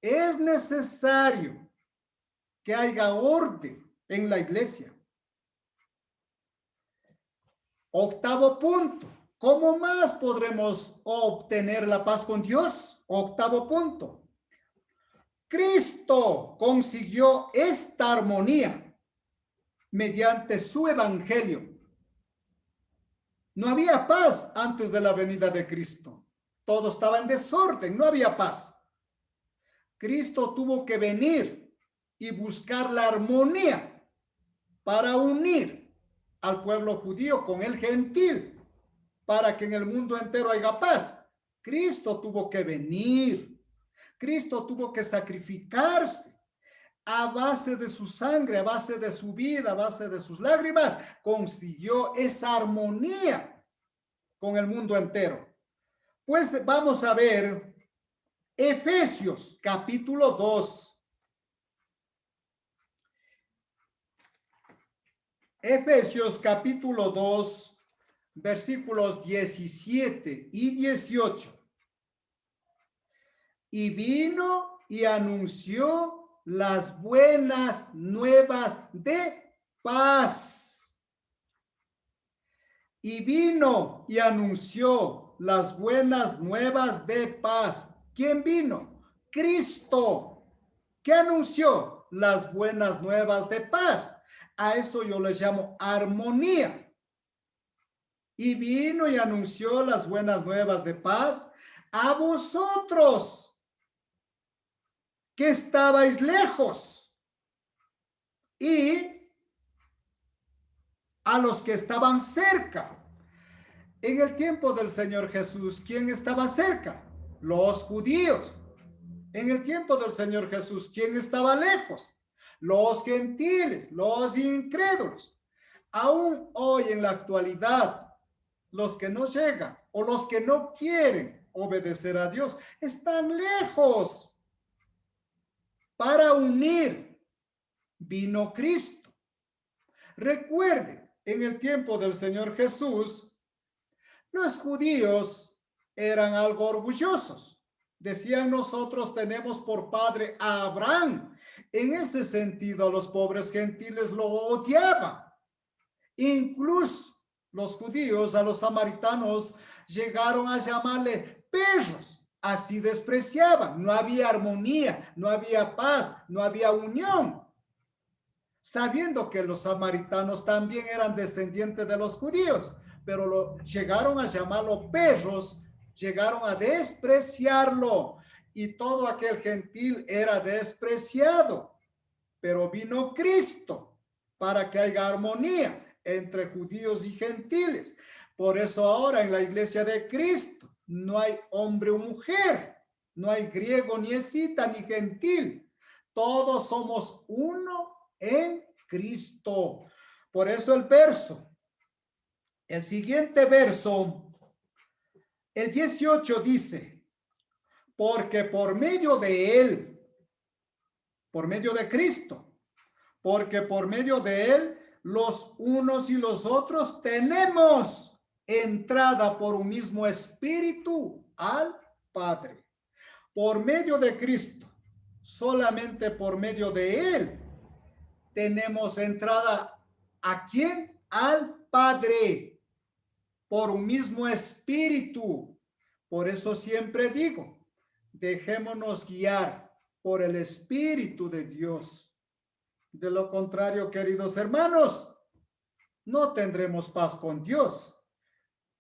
Es necesario que haya orden en la iglesia. 8º punto. ¿Cómo más podremos obtener la paz con Dios? 8º punto. Cristo consiguió esta armonía mediante su evangelio. No había paz antes de la venida de Cristo. Todo estaba en desorden, no había paz. Cristo tuvo que venir y buscar la armonía para unir al pueblo judío con el gentil, para que en el mundo entero haya paz. Cristo tuvo que venir. Cristo tuvo que sacrificarse a base de su sangre, a base de su vida, a base de sus lágrimas. Consiguió esa armonía con el mundo entero. Pues vamos a ver Efesios capítulo 2. Efesios capítulo 2, versículos 17 y 18. Y vino y anunció las buenas nuevas de paz. Y vino y anunció las buenas nuevas de paz. ¿Quién vino? Cristo. ¿Qué anunció? Las buenas nuevas de paz. A eso yo les llamo armonía. Y vino y anunció las buenas nuevas de paz a vosotros que estabais lejos y a los que estaban cerca. En el tiempo del Señor Jesús, ¿quién estaba cerca? Los judíos. En el tiempo del Señor Jesús, ¿quién estaba lejos? Los gentiles, los incrédulos. Aún hoy en la actualidad, los que no llegan o los que no quieren obedecer a Dios están lejos. Para unir vino Cristo. Recuerden, en el tiempo del Señor Jesús, los judíos eran algo orgullosos. Decían, nosotros tenemos por padre a Abraham. En ese sentido, los pobres gentiles lo odiaban. Incluso los judíos a los samaritanos llegaron a llamarle perros. Así despreciaban. No había armonía, no había paz, no había unión. Sabiendo que los samaritanos también eran descendientes de los judíos, pero llegaron a llamarlo perros, llegaron a despreciarlo y todo aquel gentil era despreciado. Pero vino Cristo para que haya armonía entre judíos y gentiles. Por eso ahora en la iglesia de Cristo no hay hombre o mujer, no hay griego ni escita ni gentil. Todos somos uno en Cristo. Por eso el siguiente verso, el 18 dice, porque por medio de él, por medio de Cristo, porque por medio de él, los unos y los otros tenemos entrada por un mismo espíritu al Padre. Por medio de Cristo, solamente por medio de él, tenemos entrada ¿a quién? Al Padre, por un mismo espíritu. Por eso siempre digo, dejémonos guiar por el Espíritu de Dios. De lo contrario, queridos hermanos, no tendremos paz con Dios.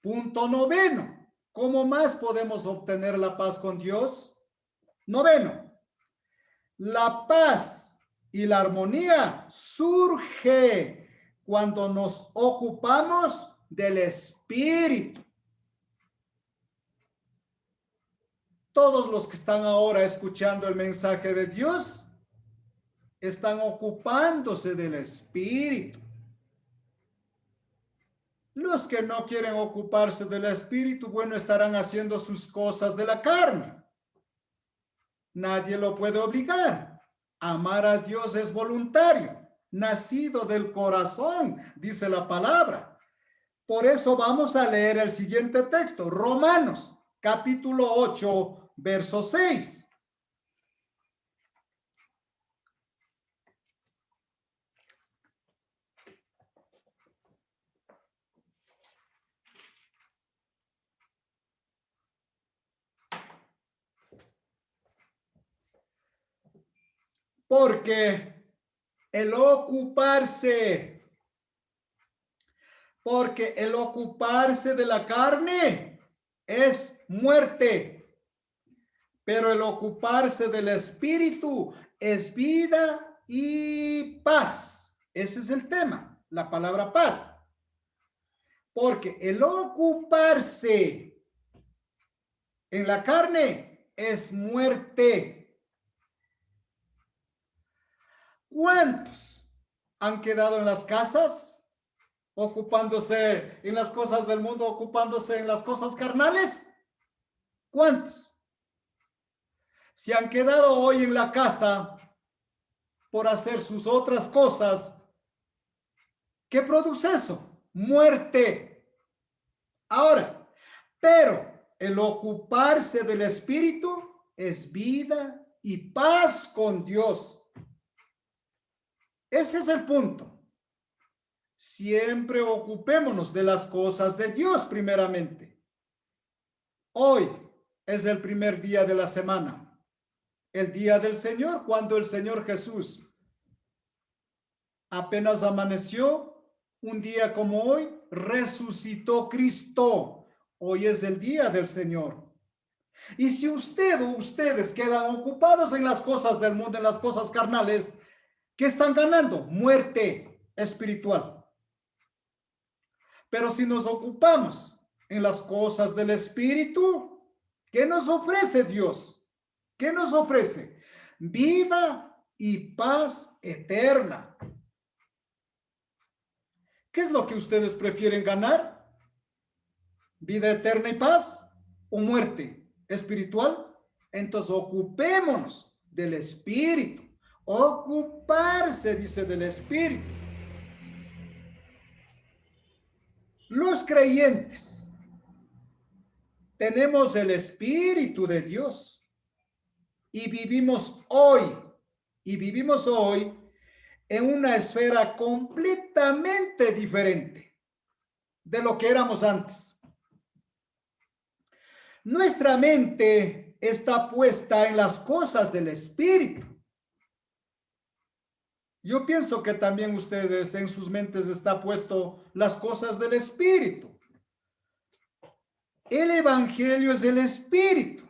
Punto noveno. ¿Cómo más podemos obtener la paz con Dios? Noveno. La paz y la armonía surge cuando nos ocupamos del Espíritu. Todos los que están ahora escuchando el mensaje de Dios están ocupándose del Espíritu. Los que no quieren ocuparse del Espíritu, bueno, estarán haciendo sus cosas de la carne. Nadie lo puede obligar. Amar a Dios es voluntario, nacido del corazón, dice la palabra. Por eso vamos a leer el siguiente texto, Romanos, capítulo 8, verso 6. Porque el ocuparse de la carne es muerte, pero el ocuparse del espíritu es vida y paz. Ese es el tema, la palabra paz. Porque el ocuparse en la carne es muerte. ¿Cuántos han quedado en las casas ocupándose en las cosas del mundo, ocupándose en las cosas carnales? ¿Cuántos? Se han quedado hoy en la casa por hacer sus otras cosas. ¿Qué produce eso? Muerte. Ahora, pero el ocuparse del espíritu es vida y paz con Dios. Ese es el punto. Siempre ocupémonos de las cosas de Dios primeramente. Hoy es el primer día de la semana, el día del Señor, cuando el Señor Jesús apenas amaneció, un día como hoy, resucitó Cristo. Hoy es el día del Señor. Y si usted o ustedes quedan ocupados en las cosas del mundo, en las cosas carnales, ¿qué están ganando? Muerte espiritual. Pero si nos ocupamos en las cosas del Espíritu, ¿qué nos ofrece Dios? ¿Qué nos ofrece? Vida y paz eterna. ¿Qué es lo que ustedes prefieren ganar? ¿Vida eterna y paz o muerte espiritual? Entonces ocupémonos del Espíritu. Ocuparse, dice, del Espíritu. Los creyentes tenemos el Espíritu de Dios y vivimos hoy en una esfera completamente diferente de lo que éramos antes. Nuestra mente está puesta en las cosas del Espíritu. Yo pienso que también ustedes en sus mentes está puesto las cosas del Espíritu. El Evangelio es el Espíritu.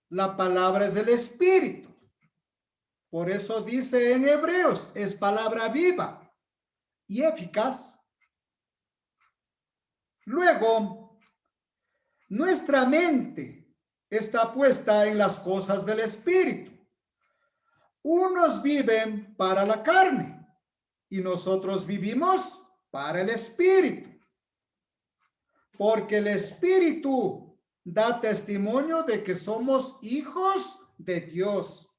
La palabra es el Espíritu. Por eso dice en Hebreos, es palabra viva y eficaz. Luego, nuestra mente está puesta en las cosas del Espíritu. Unos viven para la carne y nosotros vivimos para el Espíritu. Porque el Espíritu da testimonio de que somos hijos de Dios.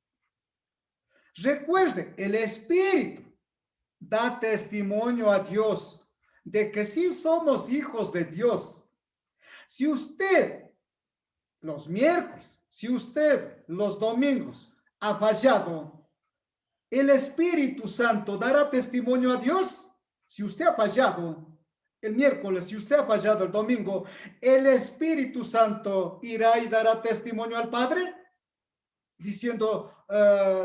Recuerde, el Espíritu da testimonio a Dios de que sí somos hijos de Dios. Si usted los miércoles, si usted los domingos ha fallado, el Espíritu Santo dará testimonio a Dios. Si usted ha fallado el miércoles, si usted ha fallado el domingo, el Espíritu Santo irá y dará testimonio al Padre, diciendo,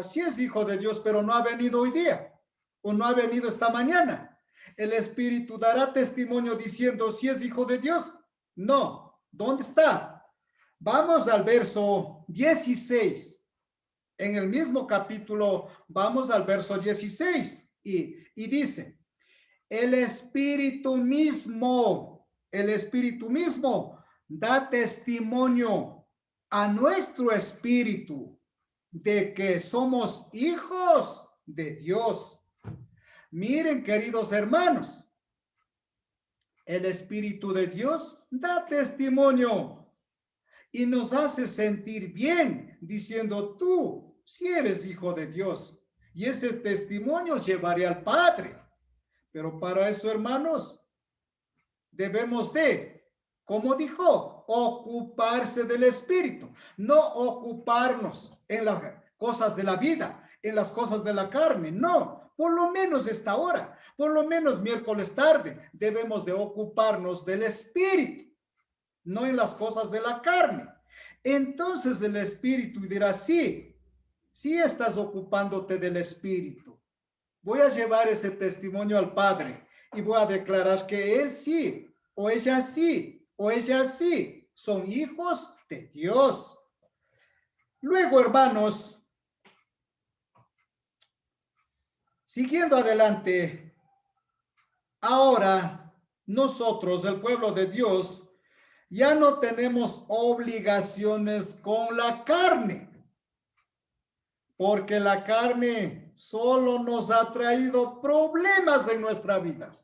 sí es hijo de Dios, pero no ha venido hoy día, o no ha venido esta mañana. El Espíritu dará testimonio diciendo, sí es hijo de Dios. No, ¿dónde está? Vamos al verso 16. En el mismo capítulo, vamos al verso 16 y dice, el Espíritu mismo da testimonio a nuestro espíritu de que somos hijos de Dios. Miren, queridos hermanos, el Espíritu de Dios da testimonio y nos hace sentir bien, diciendo, tú si eres hijo de Dios. Y ese testimonio llevaré al Padre. Pero para eso, hermanos, debemos de, como dijo, ocuparse del Espíritu, no ocuparnos en las cosas de la vida, en las cosas de la carne, no, por lo menos esta hora, por lo menos miércoles tarde, debemos de ocuparnos del Espíritu, no en las cosas de la carne. Entonces el Espíritu dirá, sí, sí estás ocupándote del Espíritu. Voy a llevar ese testimonio al Padre y voy a declarar que él sí, o ella sí, o ella sí, son hijos de Dios. Luego, hermanos, siguiendo adelante, ahora nosotros, el pueblo de Dios, ya no tenemos obligaciones con la carne, porque la carne solo nos ha traído problemas en nuestra vida.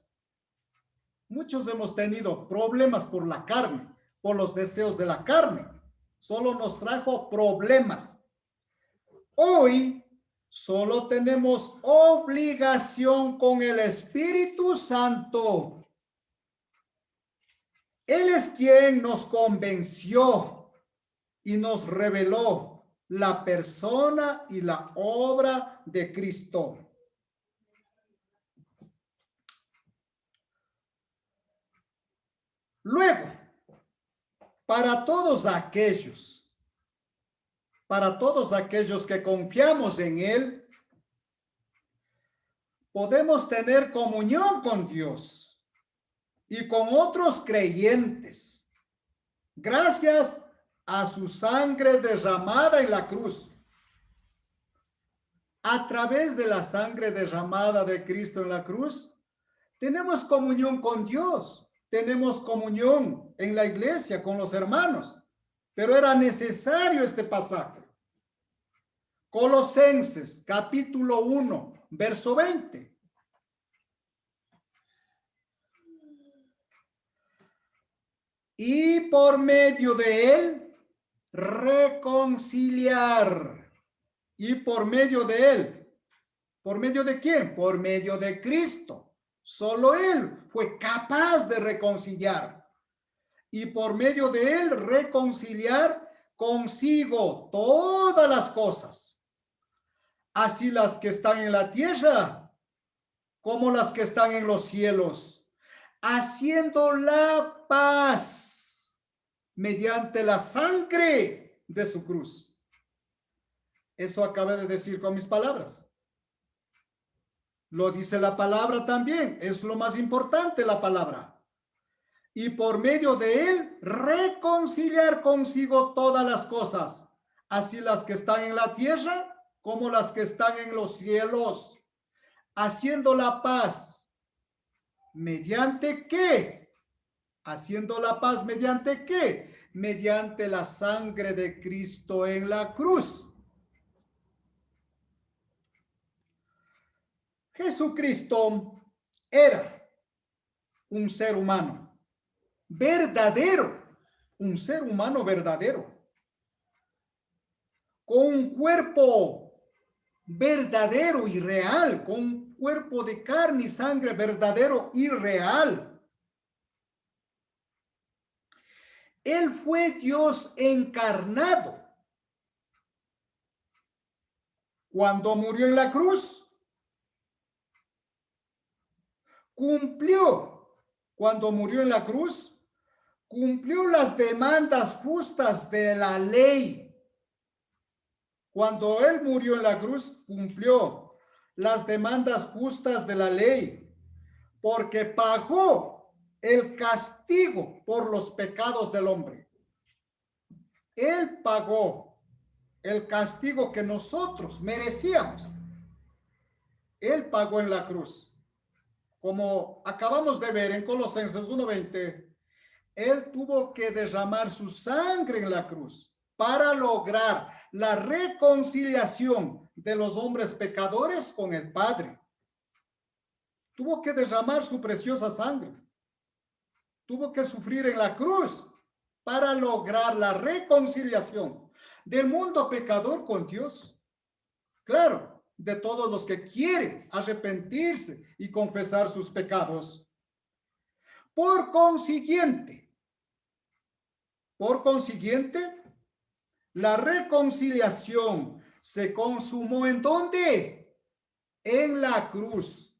Muchos hemos tenido problemas por la carne, por los deseos de la carne. Solo nos trajo problemas. Hoy solo tenemos obligación con el Espíritu Santo. Él es quien nos convenció y nos reveló la persona y la obra de Cristo. Luego, para todos aquellos que confiamos en Él, podemos tener comunión con Dios y con otros creyentes, gracias a su sangre derramada en la cruz. A través de la sangre derramada de Cristo en la cruz, tenemos comunión con Dios, tenemos comunión en la iglesia con los hermanos, pero era necesario este pasaje. Colosenses, capítulo 1, verso 20. Y por medio de él, reconciliar. Y por medio de él. ¿Por medio de quién? Por medio de Cristo. Solo él fue capaz de reconciliar. Y por medio de él, reconciliar consigo todas las cosas. Así las que están en la tierra, como las que están en los cielos, haciendo la paz mediante la sangre de su cruz. Eso acabé de decir con mis palabras. Lo dice la palabra también, es lo más importante la palabra. Y por medio de él, reconciliar consigo todas las cosas, así las que están en la tierra como las que están en los cielos, haciendo la paz. ¿Mediante qué? Haciendo la paz mediante qué? Mediante la sangre de Cristo en la cruz. Jesucristo era un ser humano verdadero, un ser humano verdadero, con un cuerpo verdadero y real, con un cuerpo de carne y sangre verdadero y real. Él fue Dios encarnado. Cuando murió en la cruz, cuando murió en la cruz, cumplió las demandas justas de la ley. Cuando él murió en la cruz, cumplió las demandas justas de la ley, porque pagó el castigo por los pecados del hombre. Él pagó el castigo que nosotros merecíamos. Él pagó en la cruz. Como acabamos de ver en Colosenses 1:20, él tuvo que derramar su sangre en la cruz para lograr la reconciliación de los hombres pecadores con el Padre. Tuvo que derramar su preciosa sangre. Tuvo que sufrir en la cruz para lograr la reconciliación del mundo pecador con Dios. Claro, de todos los que quieren arrepentirse y confesar sus pecados. Por consiguiente, la reconciliación se consumó ¿en dónde? En la cruz.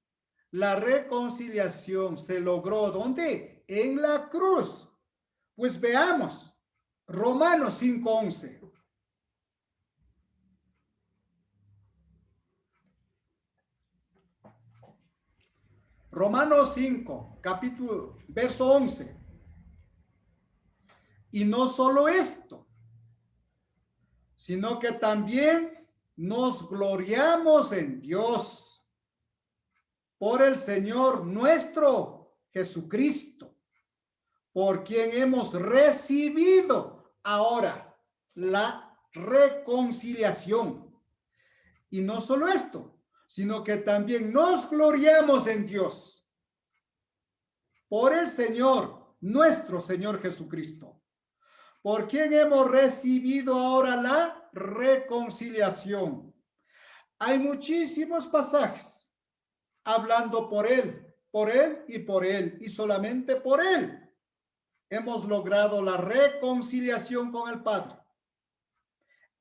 La reconciliación se logró ¿dónde? En la cruz. Pues veamos Romanos 5:11. Romanos 5, verso 11. Y no solo esto, sino que también nos gloriamos en Dios por el Señor nuestro Jesucristo, por quien hemos recibido ahora la reconciliación. Y no solo esto, sino que también nos gloriamos en Dios por el Señor, nuestro Señor Jesucristo, por quien hemos recibido ahora la reconciliación. Hay muchísimos pasajes hablando por Él y por Él, y solamente por Él hemos logrado la reconciliación con el Padre.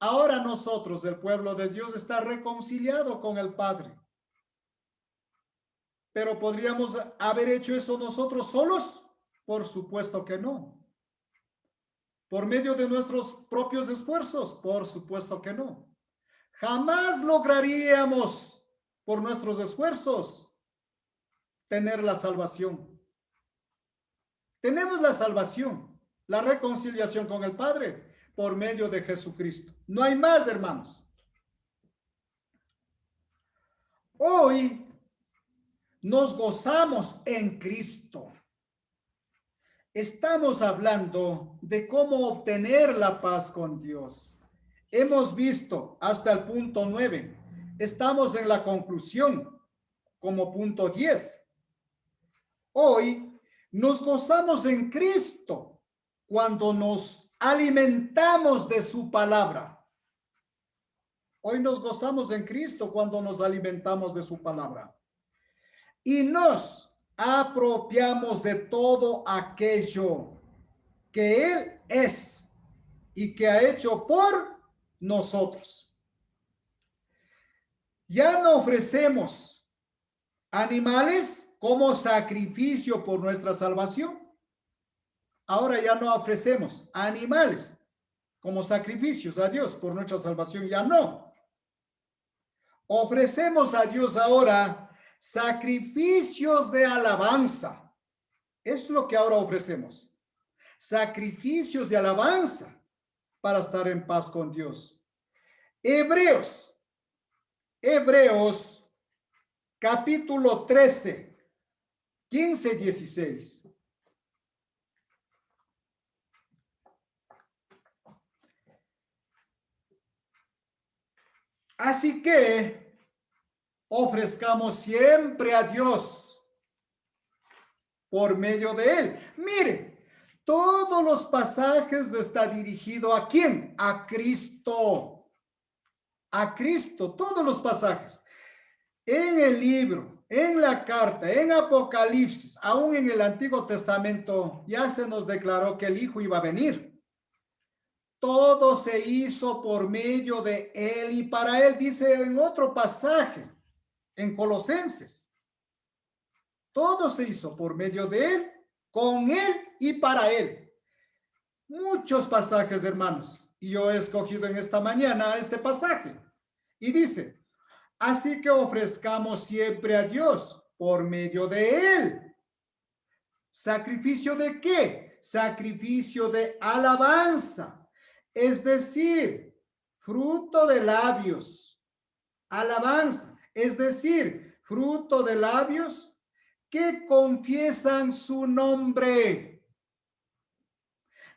Ahora nosotros, el pueblo de Dios, está reconciliado con el Padre. ¿Pero podríamos haber hecho eso nosotros solos? Por supuesto que no. ¿Por medio de nuestros propios esfuerzos? Por supuesto que no. Jamás lograríamos, por nuestros esfuerzos, tener la salvación. Tenemos la salvación, la reconciliación con el Padre, por medio de Jesucristo. No hay más, hermanos. Hoy nos gozamos en Cristo. Estamos hablando de cómo obtener la paz con Dios. Hemos visto hasta el punto 9. Estamos en la conclusión como punto 10. Hoy nos gozamos en Cristo cuando nos alimentamos de su palabra. Hoy nos gozamos en Cristo cuando nos alimentamos de su palabra. Y nos apropiamos de todo aquello que Él es y que ha hecho por nosotros. Ya no ofrecemos animales como sacrificio por nuestra salvación. Ahora ya no ofrecemos animales como sacrificios a Dios por nuestra salvación, ya no. Ofrecemos a Dios ahora sacrificios de alabanza. Es lo que ahora ofrecemos. Sacrificios de alabanza para estar en paz con Dios. Hebreos capítulo 13, 15, 16. Así que ofrezcamos siempre a Dios por medio de Él. Mire, todos los pasajes está dirigido ¿a quién? A Cristo. A Cristo, todos los pasajes. En el libro, en la carta, en Apocalipsis, aún en el Antiguo Testamento, ya se nos declaró que el Hijo iba a venir. Todo se hizo por medio de Él y para Él, dice en otro pasaje, en Colosenses. Todo se hizo por medio de Él, con Él y para Él. Muchos pasajes, hermanos, y yo he escogido en esta mañana este pasaje. Y dice, así que ofrezcamos siempre a Dios por medio de Él. ¿Sacrificio de qué? Sacrificio de alabanza. Es decir, fruto de labios, alabanza, es decir, fruto de labios que confiesan su nombre.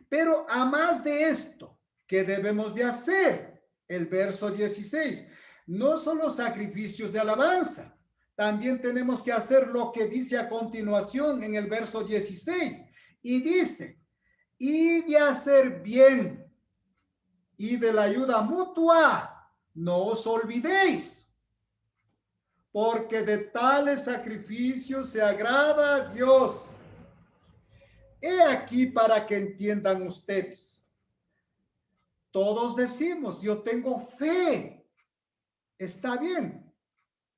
Pero a más de esto, ¿qué debemos de hacer? El verso 16, no solo sacrificios de alabanza, también tenemos que hacer lo que dice a continuación en el verso 16, y dice, y de hacer bien, y de la ayuda mutua, no os olvidéis, porque de tales sacrificios se agrada a Dios. He aquí para que entiendan ustedes. Todos decimos, yo tengo fe. Está bien,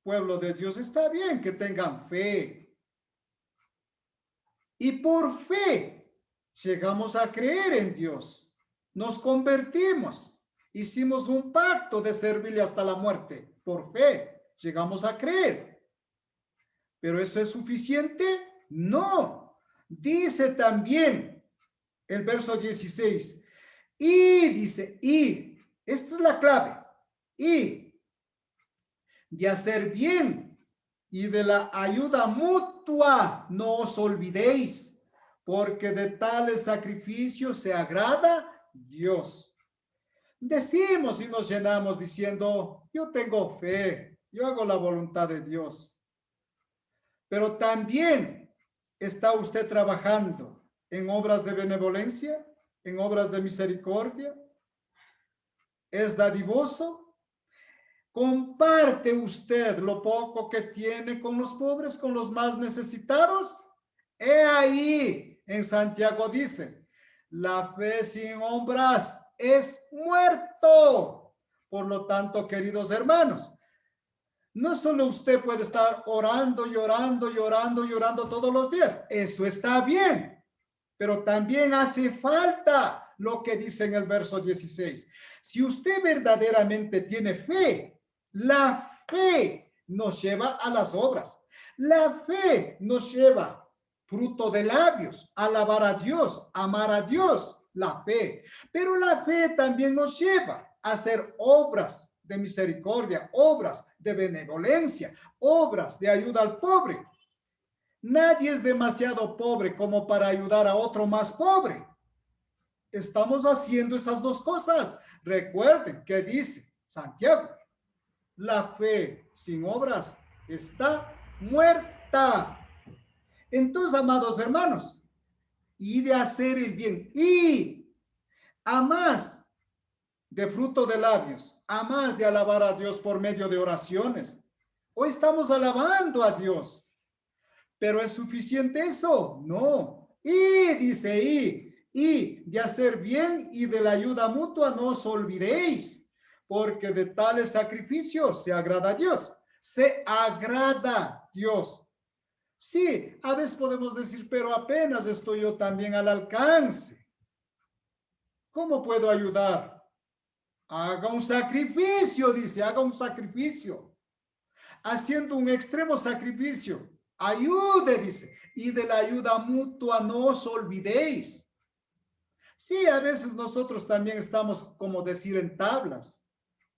pueblo de Dios, está bien que tengan fe. Y por fe llegamos a creer en Dios. Nos convertimos, hicimos un pacto de servirle hasta la muerte. Por fe, llegamos a creer. ¿Pero eso es suficiente? No. Dice también el verso 16. Y dice, y, esta es la clave, y de hacer bien y de la ayuda mutua no os olvidéis, porque de tales sacrificios se agrada Dios. Decimos y nos llenamos diciendo, yo tengo fe, yo hago la voluntad de Dios. Pero también está usted trabajando en obras de benevolencia, en obras de misericordia. ¿Es dadivoso? ¿Comparte usted lo poco que tiene con los pobres, con los más necesitados? He ahí, en Santiago dice, la fe sin obras es muerto. Por lo tanto, queridos hermanos, no solo usted puede estar orando y orando y orando y orando todos los días. Eso está bien, pero también hace falta lo que dice en el verso 16. Si usted verdaderamente tiene fe, la fe nos lleva a las obras. La fe nos lleva fruto de labios, alabar a Dios, amar a Dios, la fe. Pero la fe también nos lleva a hacer obras de misericordia, obras de benevolencia, obras de ayuda al pobre. Nadie es demasiado pobre como para ayudar a otro más pobre. Estamos haciendo esas dos cosas. Recuerden que dice Santiago, la fe sin obras está muerta. Entonces, amados hermanos, y de hacer el bien, y a más de fruto de labios, a más de alabar a Dios por medio de oraciones. Hoy estamos alabando a Dios, pero ¿es suficiente eso? No. Y dice, y de hacer bien y de la ayuda mutua no os olvidéis, porque de tales sacrificios se agrada a Dios. Se agrada Dios. Sí, a veces podemos decir, pero apenas estoy yo también al alcance. ¿Cómo puedo ayudar? Haga un sacrificio, dice, haga un sacrificio. Haciendo un extremo sacrificio. Ayude, dice, y de la ayuda mutua no os olvidéis. Sí, a veces nosotros también estamos, como decir, en tablas,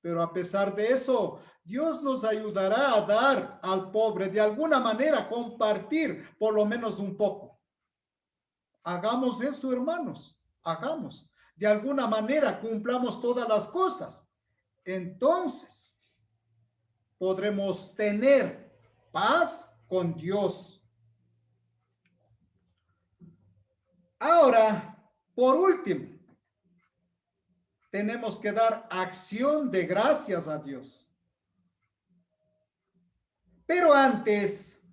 pero a pesar de eso, Dios nos ayudará a dar al pobre, de alguna manera, compartir por lo menos un poco. Hagamos eso, hermanos, hagamos. De alguna manera cumplamos todas las cosas. Entonces, podremos tener paz con Dios. Ahora, por último, tenemos que dar acción de gracias a Dios. Pero antes,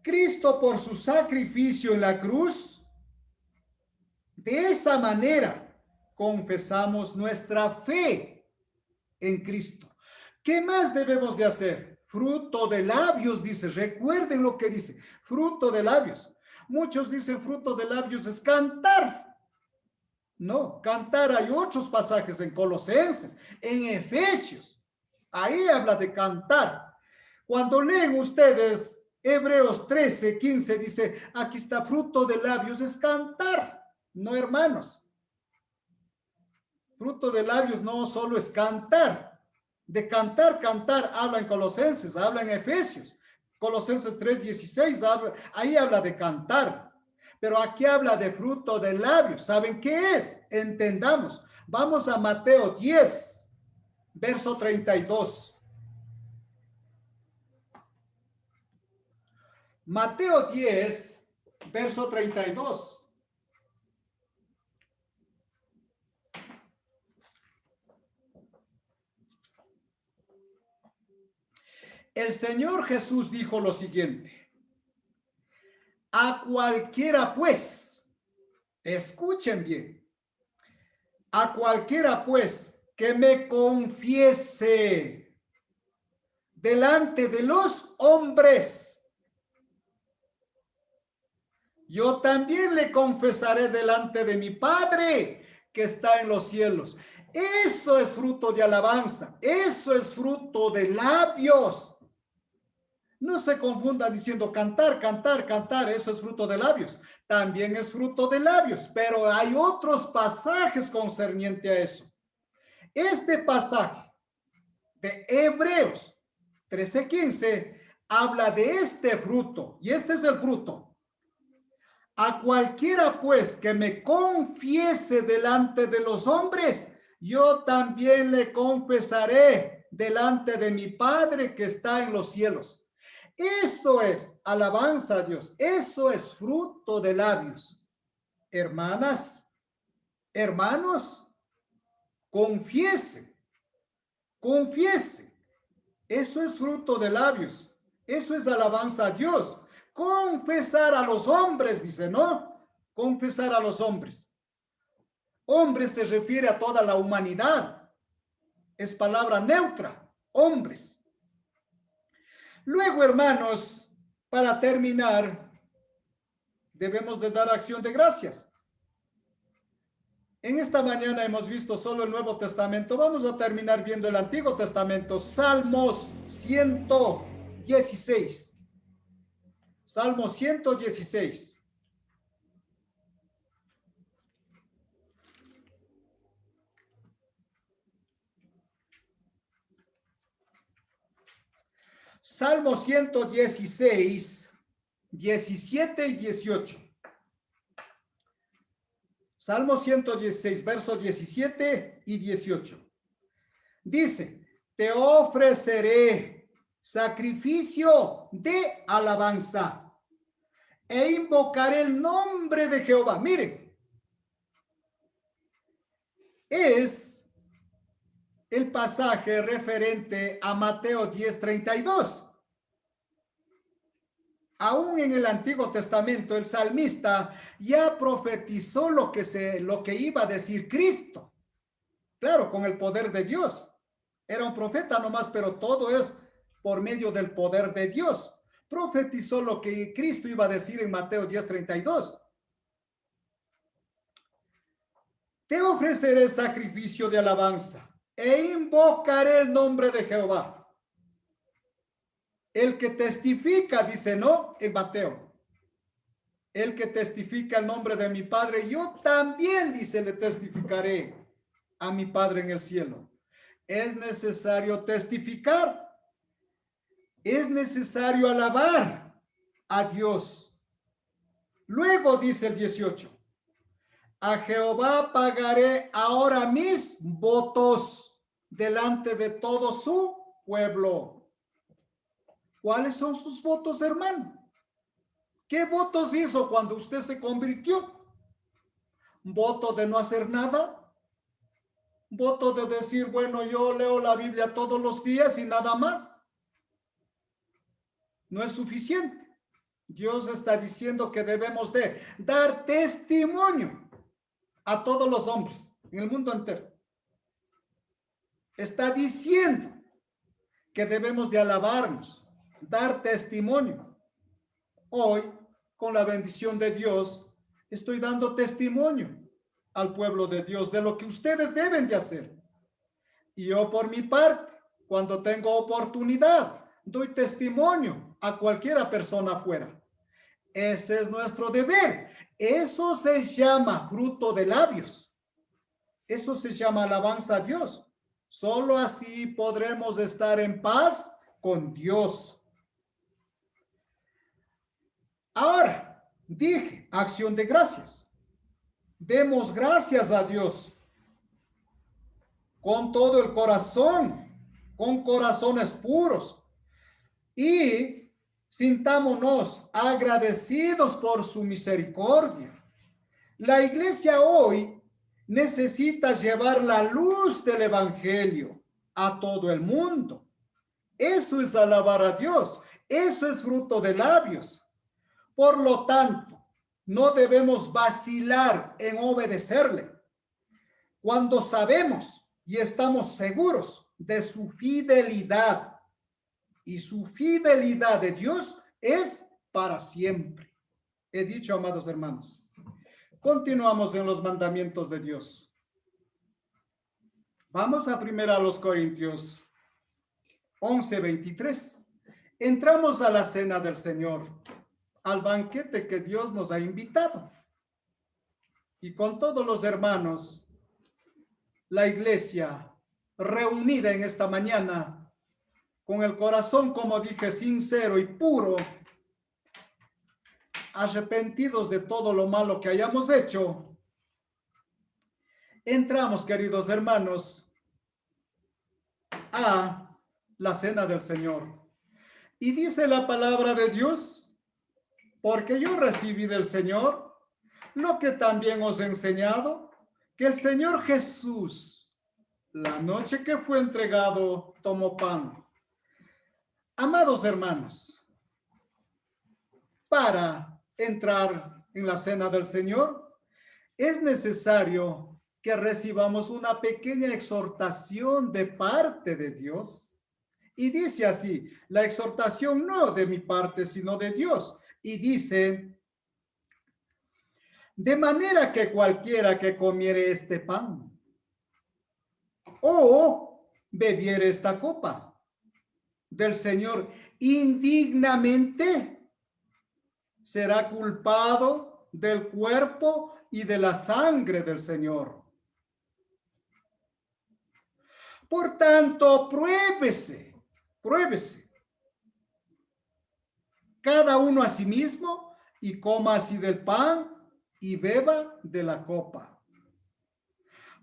Cristo por su sacrificio en la cruz, de esa manera confesamos nuestra fe en Cristo. ¿Qué más debemos de hacer? Fruto de labios, dice. Recuerden lo que dice. Fruto de labios. Muchos dicen fruto de labios es cantar. No, cantar hay otros pasajes en Colosenses, en Efesios. Ahí habla de cantar. Cuando leen ustedes Hebreos 13, 15, dice, aquí está fruto de labios, es cantar. No, hermanos. Fruto de labios no solo es cantar. De cantar, cantar, habla en Colosenses, habla en Efesios. Colosenses 3, 16, ahí habla de cantar. Pero aquí habla de fruto de labios. ¿Saben qué es? Entendamos. Vamos a Mateo 10, verso 32. Mateo 10, verso 32. El Señor Jesús dijo lo siguiente: a cualquiera pues, escuchen bien, a cualquiera pues que me confiese delante de los hombres, yo también le confesaré delante de mi Padre que está en los cielos. Eso es fruto de alabanza, eso es fruto de labios. No se confunda diciendo cantar, cantar, cantar, eso es fruto de labios. También es fruto de labios, pero hay otros pasajes concerniente a eso. Este pasaje de Hebreos 13:15 habla de este fruto, y este es el fruto. A cualquiera pues que me confiese delante de los hombres, yo también le confesaré delante de mi Padre que está en los cielos. Eso es alabanza a Dios. Eso es fruto de labios. Hermanas, hermanos, confiese, confiese. Eso es fruto de labios. Eso es alabanza a Dios. Confesar a los hombres, dice, ¿no? Confesar a los hombres. Hombres se refiere a toda la humanidad. Es palabra neutra, hombres. Luego, hermanos, para terminar, debemos de dar acción de gracias. En esta mañana hemos visto solo el Nuevo Testamento. Vamos a terminar viendo el Antiguo Testamento. Salmos 116. Salmo 116. Salmo 116, 17 y 18. Salmo 116, versos 17 y 18. Dice, te ofreceré sacrificio de alabanza e invocaré el nombre de Jehová. Miren, es el pasaje referente a Mateo 10:32. Aún en el Antiguo Testamento, el salmista ya profetizó lo que iba a decir Cristo. Claro, con el poder de Dios. Era un profeta nomás, pero todo es por medio del poder de Dios. Profetizó lo que Cristo iba a decir en Mateo 10:32. Te ofreceré sacrificio de alabanza e invocaré el nombre de Jehová. El que testifica, dice, no, en Mateo. El que testifica el nombre de mi Padre, yo también, dice, le testificaré a mi Padre en el cielo. Es necesario testificar. Es necesario alabar a Dios. Luego dice el 18. A Jehová pagaré ahora mis votos delante de todo su pueblo. ¿Cuáles son sus votos, hermano? ¿Qué votos hizo cuando usted se convirtió? ¿Voto de no hacer nada? ¿Voto de decir, bueno, yo leo la Biblia todos los días y nada más? No es suficiente. Dios está diciendo que debemos de dar testimonio a todos los hombres en el mundo entero. Está diciendo que debemos de alabarnos, dar testimonio. Hoy, con la bendición de Dios, estoy dando testimonio al pueblo de Dios de lo que ustedes deben de hacer. Y yo por mi parte, cuando tengo oportunidad, doy testimonio a cualquiera persona afuera. Ese es nuestro deber. Eso se llama fruto de labios. Eso se llama alabanza a Dios. Solo así podremos estar en paz con Dios. Ahora, dije, acción de gracias. Demos gracias a Dios con todo el corazón, con corazones puros, y sintámonos agradecidos por su misericordia. La iglesia hoy necesita llevar la luz del evangelio a todo el mundo. Eso es alabar a Dios. Eso es fruto de labios. Por lo tanto, no debemos vacilar en obedecerle. Cuando sabemos y estamos seguros de su fidelidad, y su fidelidad de Dios es para siempre. He dicho, amados hermanos. Continuamos en los mandamientos de Dios. Vamos a 1 Corintios 11:23. entramos a la cena del Señor, al banquete que Dios nos ha invitado. Y con todos los hermanos, la iglesia reunida en esta mañana, con el corazón, como dije, sincero y puro, arrepentidos de todo lo malo que hayamos hecho, entramos, queridos hermanos, a la cena del Señor. Y dice la palabra de Dios, porque yo recibí del Señor lo que también os he enseñado, que el Señor Jesús, la noche que fue entregado, tomó pan. Amados hermanos, para entrar en la cena del Señor, es necesario que recibamos una pequeña exhortación de parte de Dios. Y dice así, la exhortación no de mi parte, sino de Dios. Y dice, de manera que cualquiera que comiere este pan o bebiere esta copa del Señor indignamente, será culpado del cuerpo y de la sangre del Señor. Por tanto, pruébese cada uno a sí mismo y coma así del pan y beba de la copa.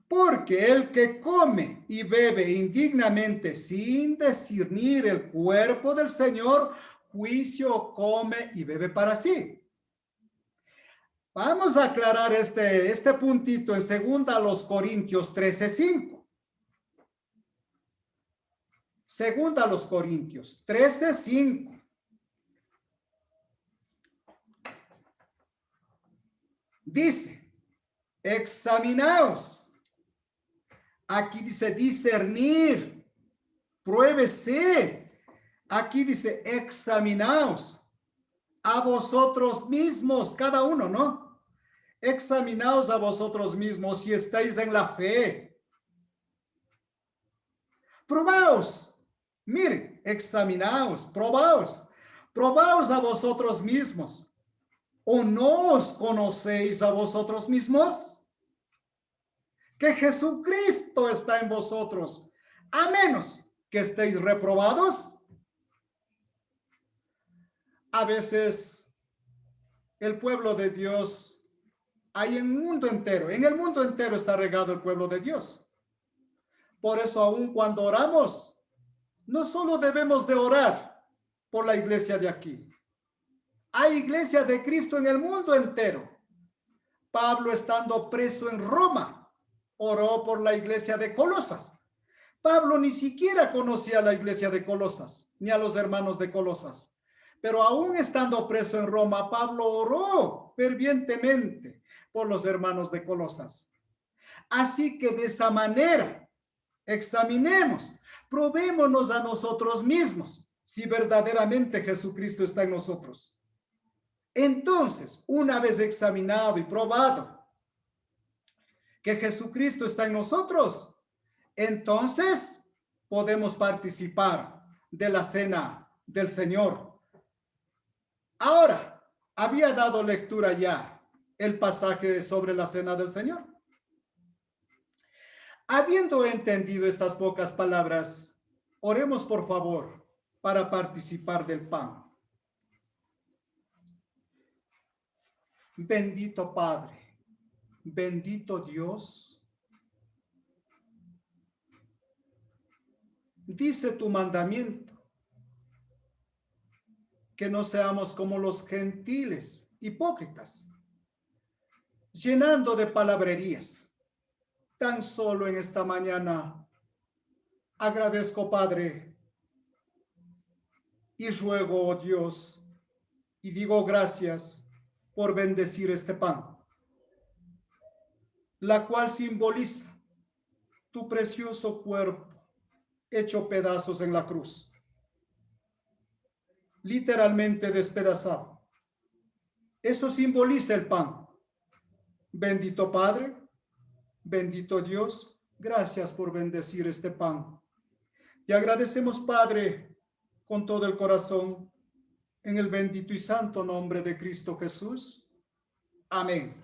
Porque el que come y bebe indignamente sin discernir el cuerpo del Señor, juicio come y bebe para sí. Vamos a aclarar este puntito en 2 Corintios 13:5. 2 Corintios 13:5. Dice, examinaos. Aquí dice discernir, pruébese. Aquí dice examinaos a vosotros mismos, cada uno, ¿no? Examinaos a vosotros mismos si estáis en la fe. Probaos, miren, examinaos, probaos a vosotros mismos. ¿O no os conocéis a vosotros mismos? Que Jesucristo está en vosotros, a menos que estéis reprobados. A veces el pueblo de Dios hay en el mundo entero está regado el pueblo de Dios. Por eso aún cuando oramos, no solo debemos de orar por la iglesia de aquí. Hay iglesia de Cristo en el mundo entero. Pablo, estando preso en Roma, oró por la iglesia de Colosas. Pablo ni siquiera conocía a la iglesia de Colosas, ni a los hermanos de Colosas. Pero aún estando preso en Roma, Pablo oró fervientemente por los hermanos de Colosas. Así que de esa manera, examinemos, probémonos a nosotros mismos si verdaderamente Jesucristo está en nosotros. Entonces, una vez examinado y probado que Jesucristo está en nosotros, entonces podemos participar de la cena del Señor. Ahora, había dado lectura ya el pasaje sobre la cena del Señor. Habiendo entendido estas pocas palabras, oremos por favor para participar del pan. Bendito Padre, bendito Dios, dice tu mandamiento que no seamos como los gentiles hipócritas, llenando de palabrerías. Tan solo en esta mañana agradezco, Padre, y ruego, oh Dios, y digo gracias por bendecir este pan, la cual simboliza tu precioso cuerpo hecho pedazos en la cruz, literalmente despedazado. Eso simboliza el pan. Bendito Padre, bendito Dios, gracias por bendecir este pan. Y agradecemos, Padre, con todo el corazón, en el bendito y santo nombre de Cristo Jesús. Amén.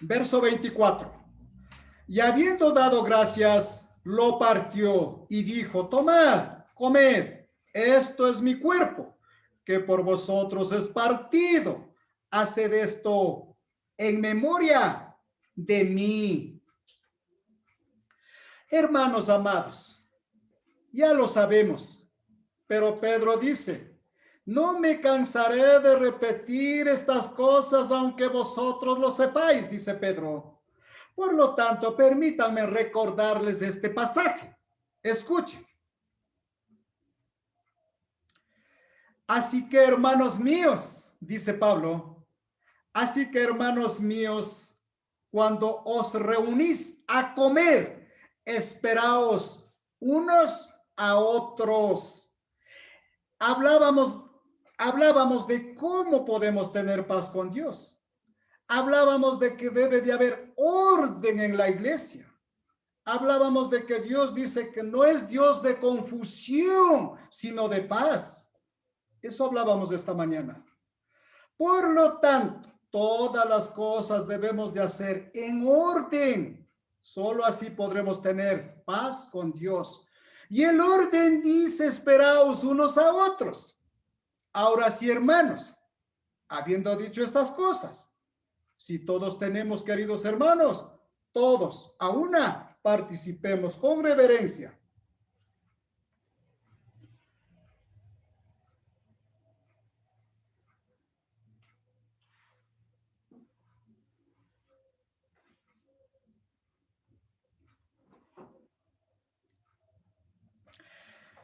Verso 24. Y habiendo dado gracias, lo partió y dijo: tomad, comed, esto es mi cuerpo, que por vosotros es partido. Haced esto en memoria de mí. Hermanos amados, ya lo sabemos, pero Pedro dice: no me cansaré de repetir estas cosas, aunque vosotros lo sepáis, dice Pedro. Por lo tanto, permítanme recordarles este pasaje. Escuchen. Así que, hermanos míos, dice Pablo, así que, hermanos míos, cuando os reunís a comer, esperaos unos a otros. Hablábamos de cómo podemos tener paz con Dios. Hablábamos de que debe de haber orden en la iglesia. Hablábamos de que Dios dice que no es Dios de confusión, sino de paz. Eso hablábamos esta mañana. Por lo tanto, todas las cosas debemos de hacer en orden. Solo así podremos tener paz con Dios. Y el orden dice: esperaos unos a otros. Ahora sí, hermanos, habiendo dicho estas cosas, si todos tenemos, queridos hermanos, todos a una, participemos con reverencia.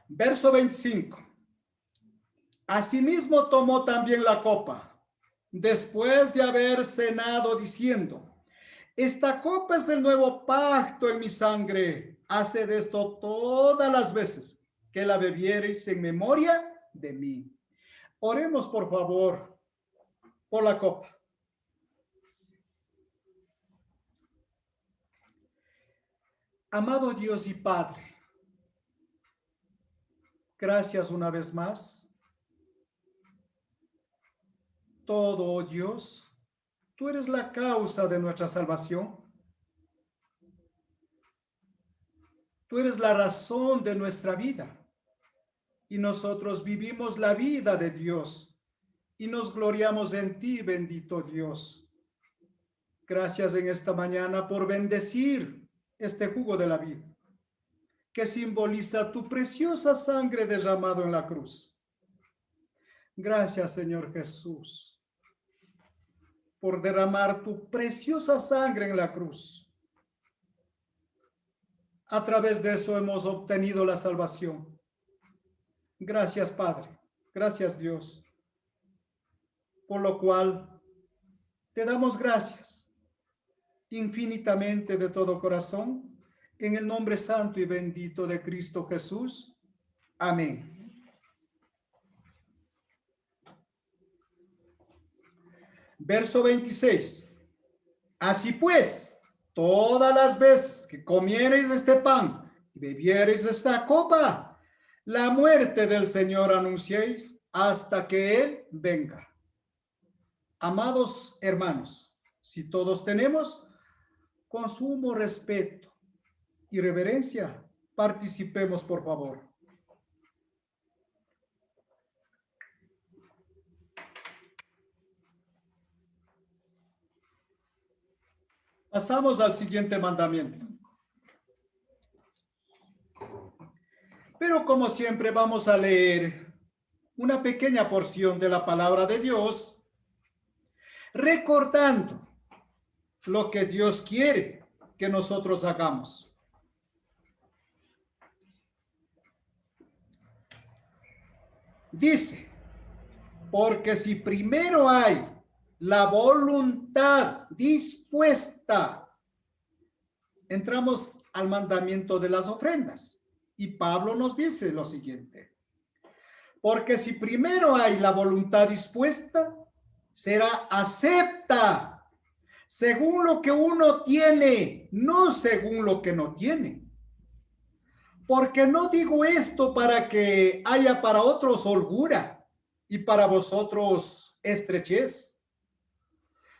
Verso 25. Asimismo tomó también la copa, después de haber cenado, diciendo: esta copa es el nuevo pacto en mi sangre. Haced esto todas las veces que la bebiereis en memoria de mí. Oremos, por favor, por la copa. Amado Dios y Padre, gracias una vez más. Todo, oh Dios, tú eres la causa de nuestra salvación. Tú eres la razón de nuestra vida. Y nosotros vivimos la vida de Dios y nos gloriamos en ti, bendito Dios. Gracias en esta mañana por bendecir este jugo de la vida, que simboliza tu preciosa sangre derramado en la cruz. Gracias, Señor Jesús, por derramar tu preciosa sangre en la cruz. A través de eso hemos obtenido la salvación. Gracias, Padre. Gracias, Dios. Por lo cual te damos gracias infinitamente de todo corazón, en el nombre santo y bendito de Cristo Jesús. Amén. Verso 26. Así pues, todas las veces que comiereis este pan y bebiereis esta copa, la muerte del Señor anunciéis hasta que Él venga. Amados hermanos, si todos tenemos, con sumo respeto y reverencia, participemos, por favor. Pasamos al siguiente mandamiento. Pero como siempre vamos a leer una pequeña porción de la palabra de Dios, recordando lo que Dios quiere que nosotros hagamos. Dice: porque si primero hay la voluntad dispuesta, entramos al mandamiento de las ofrendas. Y Pablo nos dice lo siguiente: porque si primero hay la voluntad dispuesta, será acepta según lo que uno tiene, no según lo que no tiene. Porque no digo esto para que haya para otros holgura y para vosotros estrechez,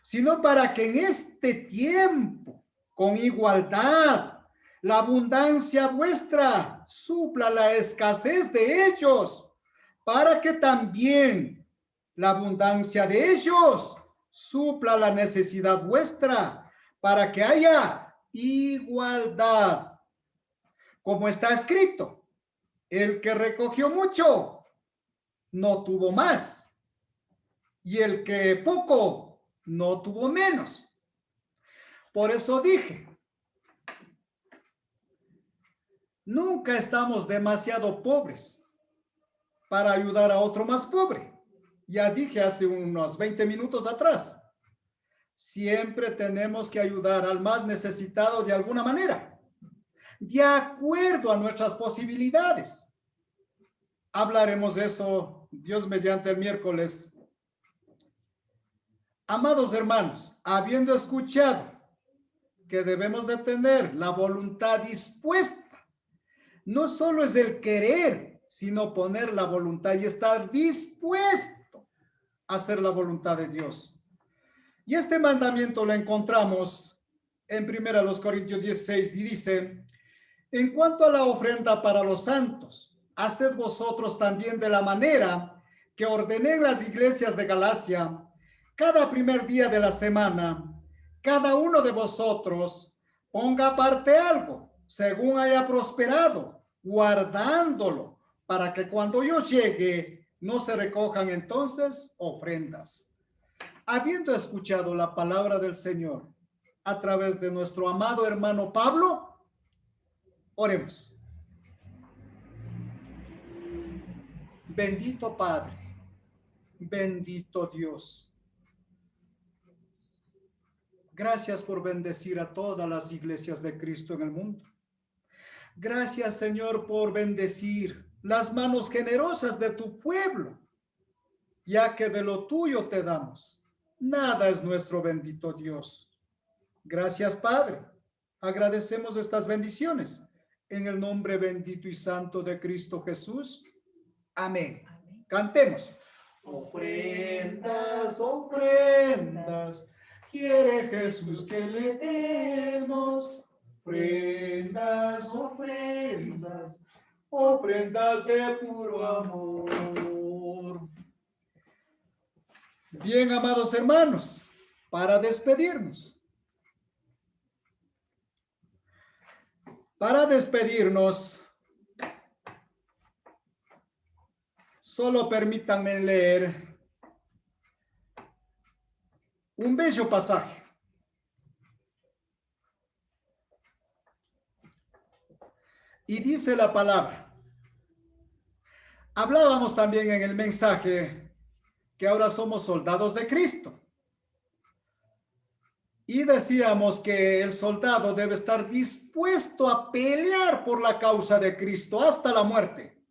sino para que en este tiempo, con igualdad, la abundancia vuestra supla la escasez de ellos, para que también la abundancia de ellos supla la necesidad vuestra, para que haya igualdad. Como está escrito, el que recogió mucho no tuvo más, y el que poco no tuvo menos. Por eso dije, nunca estamos demasiado pobres para ayudar a otro más pobre. Ya dije hace unos 20 minutos atrás, siempre tenemos que ayudar al más necesitado de alguna manera, de acuerdo a nuestras posibilidades. Hablaremos de eso, Dios mediante, el miércoles. Amados hermanos, habiendo escuchado que debemos de tener la voluntad dispuesta, no solo es el querer, sino poner la voluntad y estar dispuesto a hacer la voluntad de Dios. Y este mandamiento lo encontramos en 1 Corintios 16 y dice, en cuanto a la ofrenda para los santos, haced vosotros también de la manera que ordené en las iglesias de Galacia, cada primer día de la semana, cada uno de vosotros ponga aparte algo, según haya prosperado, guardándolo, para que cuando yo llegue, no se recojan entonces ofrendas. Habiendo escuchado la palabra del Señor a través de nuestro amado hermano Pablo, oremos. Bendito Padre, bendito Dios. Gracias por bendecir a todas las iglesias de Cristo en el mundo. Gracias, Señor, por bendecir las manos generosas de tu pueblo, ya que de lo tuyo te damos. Nada es nuestro, bendito Dios. Gracias, Padre. Agradecemos estas bendiciones en el nombre bendito y santo de Cristo Jesús. Amén. Cantemos. Ofrendas, ofrendas, quiere Jesús que le demos. Ofrendas, ofrendas, ofrendas de puro amor. Bien, amados hermanos, para despedirnos. Para despedirnos, solo permítanme leer un bello pasaje. Y dice la palabra. Hablábamos también en el mensaje que ahora somos soldados de Cristo. Y decíamos que el soldado debe estar dispuesto a pelear por la causa de Cristo hasta la muerte.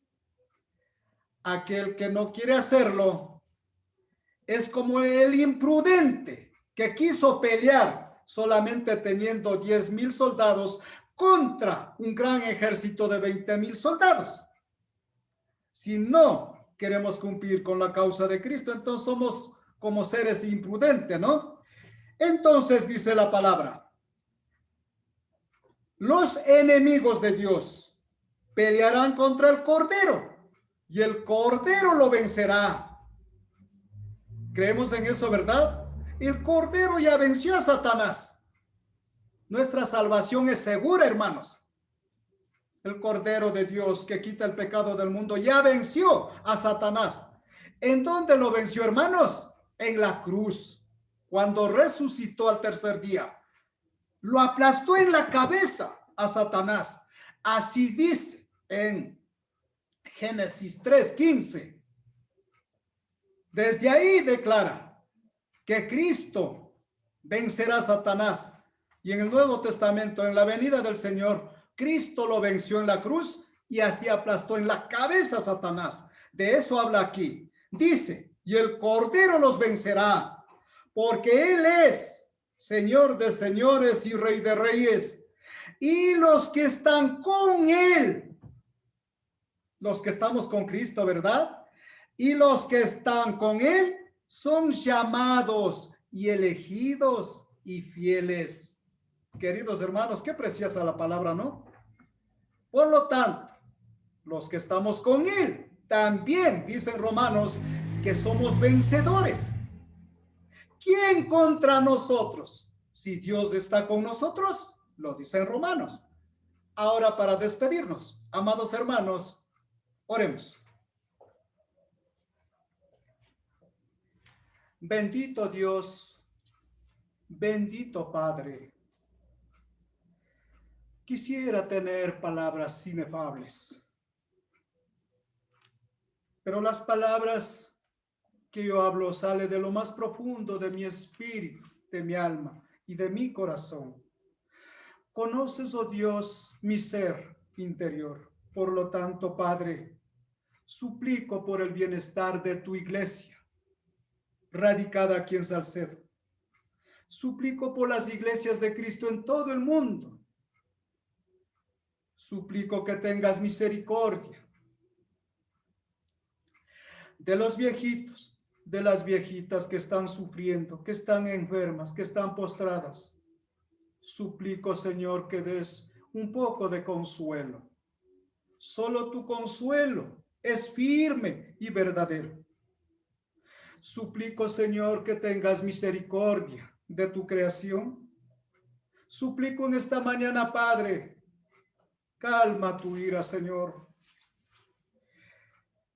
Aquel que no quiere hacerlo es como el imprudente que quiso pelear solamente teniendo 10,000 soldados contra un gran ejército de 20,000 soldados. Si no queremos cumplir con la causa de Cristo, entonces somos como seres imprudentes, ¿no? Entonces dice la palabra, los enemigos de Dios pelearán contra el Cordero y el Cordero lo vencerá. Creemos en eso, ¿verdad? El Cordero ya venció a Satanás. Nuestra salvación es segura, hermanos. El Cordero de Dios que quita el pecado del mundo ya venció a Satanás. ¿En dónde lo venció, hermanos? En la cruz, cuando resucitó al tercer día. Lo aplastó en la cabeza a Satanás. Así dice en Génesis 3:15. Desde ahí declara que Cristo vencerá a Satanás. Y en el Nuevo Testamento, en la venida del Señor, Cristo lo venció en la cruz y así aplastó en la cabeza a Satanás. De eso habla aquí. Dice, y el Cordero los vencerá, porque Él es Señor de señores y Rey de reyes. Y los que están con Él, los que estamos con Cristo, ¿verdad? Y los que están con Él son llamados y elegidos y fieles. Queridos hermanos, qué preciosa la palabra, ¿no? Por lo tanto, los que estamos con Él, también dicen Romanos que somos vencedores. ¿Quién contra nosotros? Si Dios está con nosotros, lo dicen Romanos. Ahora, para despedirnos, amados hermanos, oremos. Bendito Dios, bendito Padre. Quisiera tener palabras inefables, pero las palabras que yo hablo sale de lo más profundo de mi espíritu, de mi alma y de mi corazón. Conoces, oh Dios, mi ser interior. Por lo tanto, Padre, suplico por el bienestar de tu iglesia, radicada aquí en Salcedo. Suplico por las iglesias de Cristo en todo el mundo. Suplico que tengas misericordia de los viejitos, de las viejitas que están sufriendo, que están enfermas, que están postradas. Suplico, Señor, que des un poco de consuelo. Solo tu consuelo es firme y verdadero. Suplico, Señor, que tengas misericordia de tu creación. Suplico en esta mañana, Padre, calma tu ira, Señor.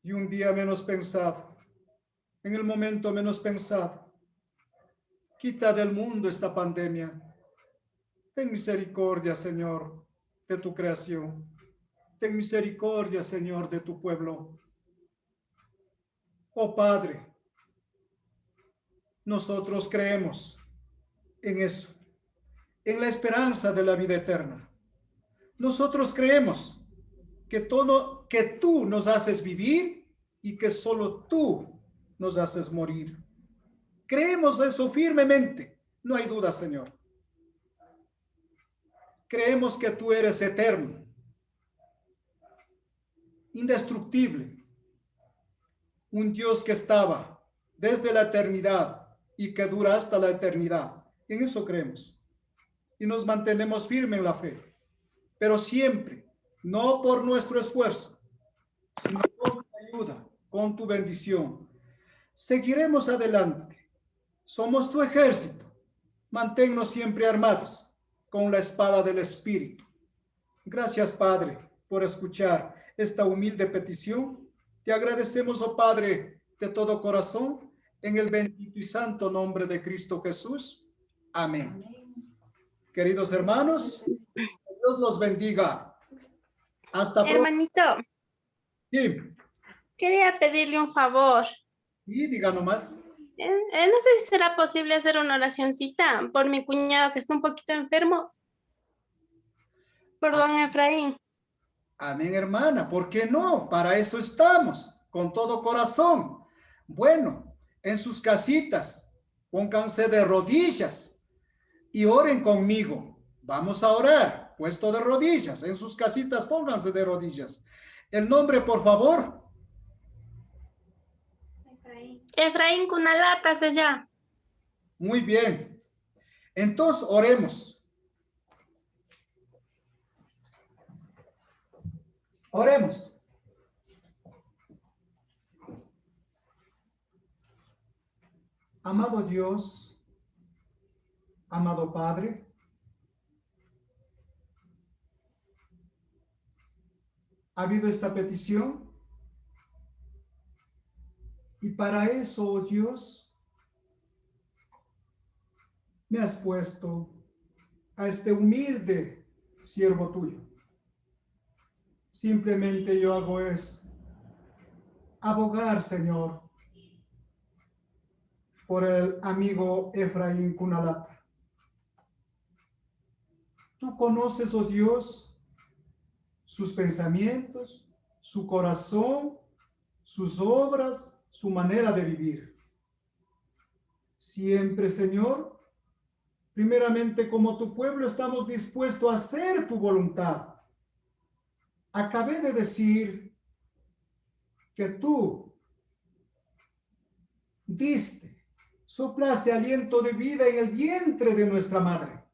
Y un día menos pensado, en el momento menos pensado, quita del mundo esta pandemia. Ten misericordia, Señor, de tu creación. Ten misericordia, Señor, de tu pueblo. Oh Padre, nosotros creemos en eso, en la esperanza de la vida eterna. Nosotros creemos que tú nos haces vivir y que solo tú nos haces morir. Creemos eso firmemente, no hay duda, Señor. Creemos que tú eres eterno, indestructible, un Dios que estaba desde la eternidad y que dura hasta la eternidad. En eso creemos y nos mantenemos firmes en la fe, pero siempre, no por nuestro esfuerzo, sino con tu ayuda, con tu bendición. Seguiremos adelante. Somos tu ejército. Manténnos siempre armados con la espada del Espíritu. Gracias, Padre, por escuchar esta humilde petición. Te agradecemos, oh Padre, de todo corazón, en el bendito y santo nombre de Cristo Jesús. Amén. Queridos hermanos, Dios los bendiga. Hasta pronto. Hermanito, Sí, quería pedirle un favor. y diga nomás. No sé si será posible hacer una oracioncita por mi cuñado que está un poquito enfermo. Por don Efraín. Amén, hermana. ¿Por qué no? Para eso estamos, con todo corazón. Bueno, en sus casitas, pónganse de rodillas y oren conmigo. Vamos a orar, puesto de rodillas. En sus casitas, pónganse de rodillas. El nombre, por favor. Efraín Cunalata se llama. Muy bien. Entonces, oremos. Oremos. Amado Dios, amado Padre, ha habido esta petición y para eso, oh Dios, me has puesto a este humilde siervo tuyo. Simplemente yo hago es abogar, Señor, por el amigo Efraín Cunalata. Tú conoces, oh Dios, sus pensamientos, su corazón, sus obras, su manera de vivir. Siempre, Señor, Primeramente, como tu pueblo, estamos dispuestos a hacer tu voluntad. Acabé de decir que tú diste, soplaste aliento de vida en el vientre de nuestra madre.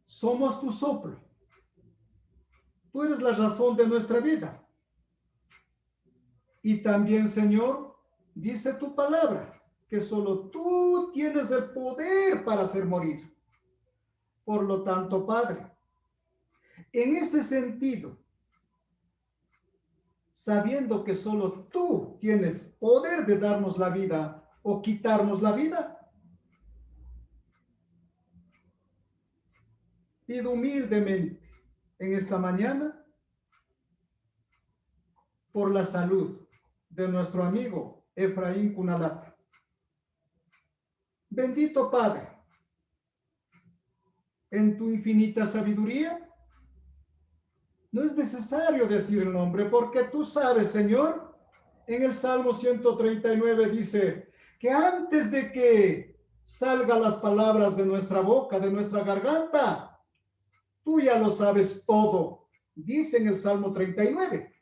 Somos tu soplo. Tú eres la razón de nuestra vida. Y también, Señor, dice tu palabra, que solo tú tienes el poder para hacer morir. Por lo tanto, Padre, en ese sentido, sabiendo que solo tú tienes poder de darnos la vida o quitarnos la vida, pido humildemente en esta mañana por la salud de nuestro amigo Efraín Cunalata. Bendito Padre, en tu infinita sabiduría, no es necesario decir el nombre, porque tú sabes, Señor, en el Salmo 139 dice que antes de que salgan las palabras de nuestra boca, de nuestra garganta, tú ya lo sabes todo. Dice en el Salmo 39,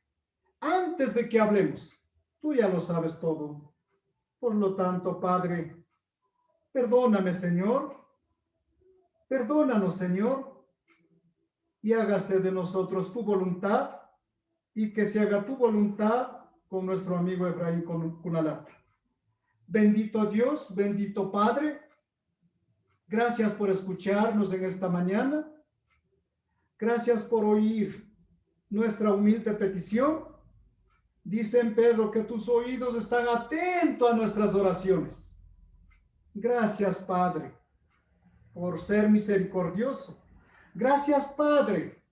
antes de que hablemos, tú ya lo sabes todo. Por lo tanto, Padre, perdóname, Señor. Perdónanos, Señor, y hágase de nosotros tu voluntad, y que se haga tu voluntad con nuestro amigo Efraín Cunalata. Bendito Dios, bendito Padre, gracias por escucharnos en esta mañana. Gracias por oír nuestra humilde petición. Dice en Pedro que tus oídos están atentos a nuestras oraciones. Gracias, Padre, por ser misericordioso. Gracias, Padre,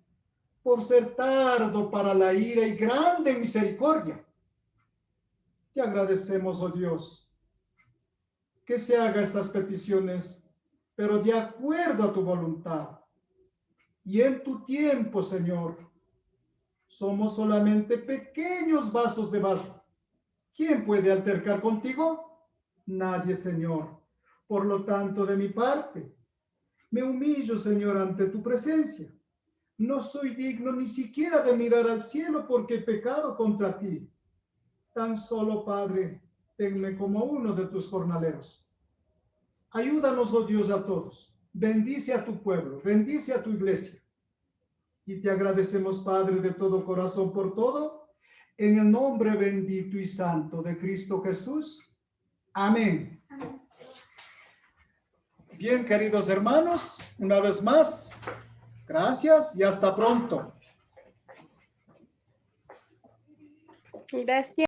por ser tardo para la ira y grande en misericordia. Te agradecemos, oh Dios, que se haga estas peticiones, pero de acuerdo a tu voluntad. Y en tu tiempo, Señor, somos solamente pequeños vasos de barro. ¿Quién puede altercar contigo? Nadie, Señor. Por lo tanto, de mi parte, me humillo, Señor, ante tu presencia. No soy digno ni siquiera de mirar al cielo porque he pecado contra ti. Tan solo, Padre, tenme como uno de tus jornaleros. Ayúdanos, oh Dios, a todos. Bendice a tu pueblo, bendice a tu iglesia. Y te agradecemos, Padre, de todo corazón por todo, en el nombre bendito y santo de Cristo Jesús. Amén. Bien, queridos hermanos, una vez más, gracias y hasta pronto. Gracias.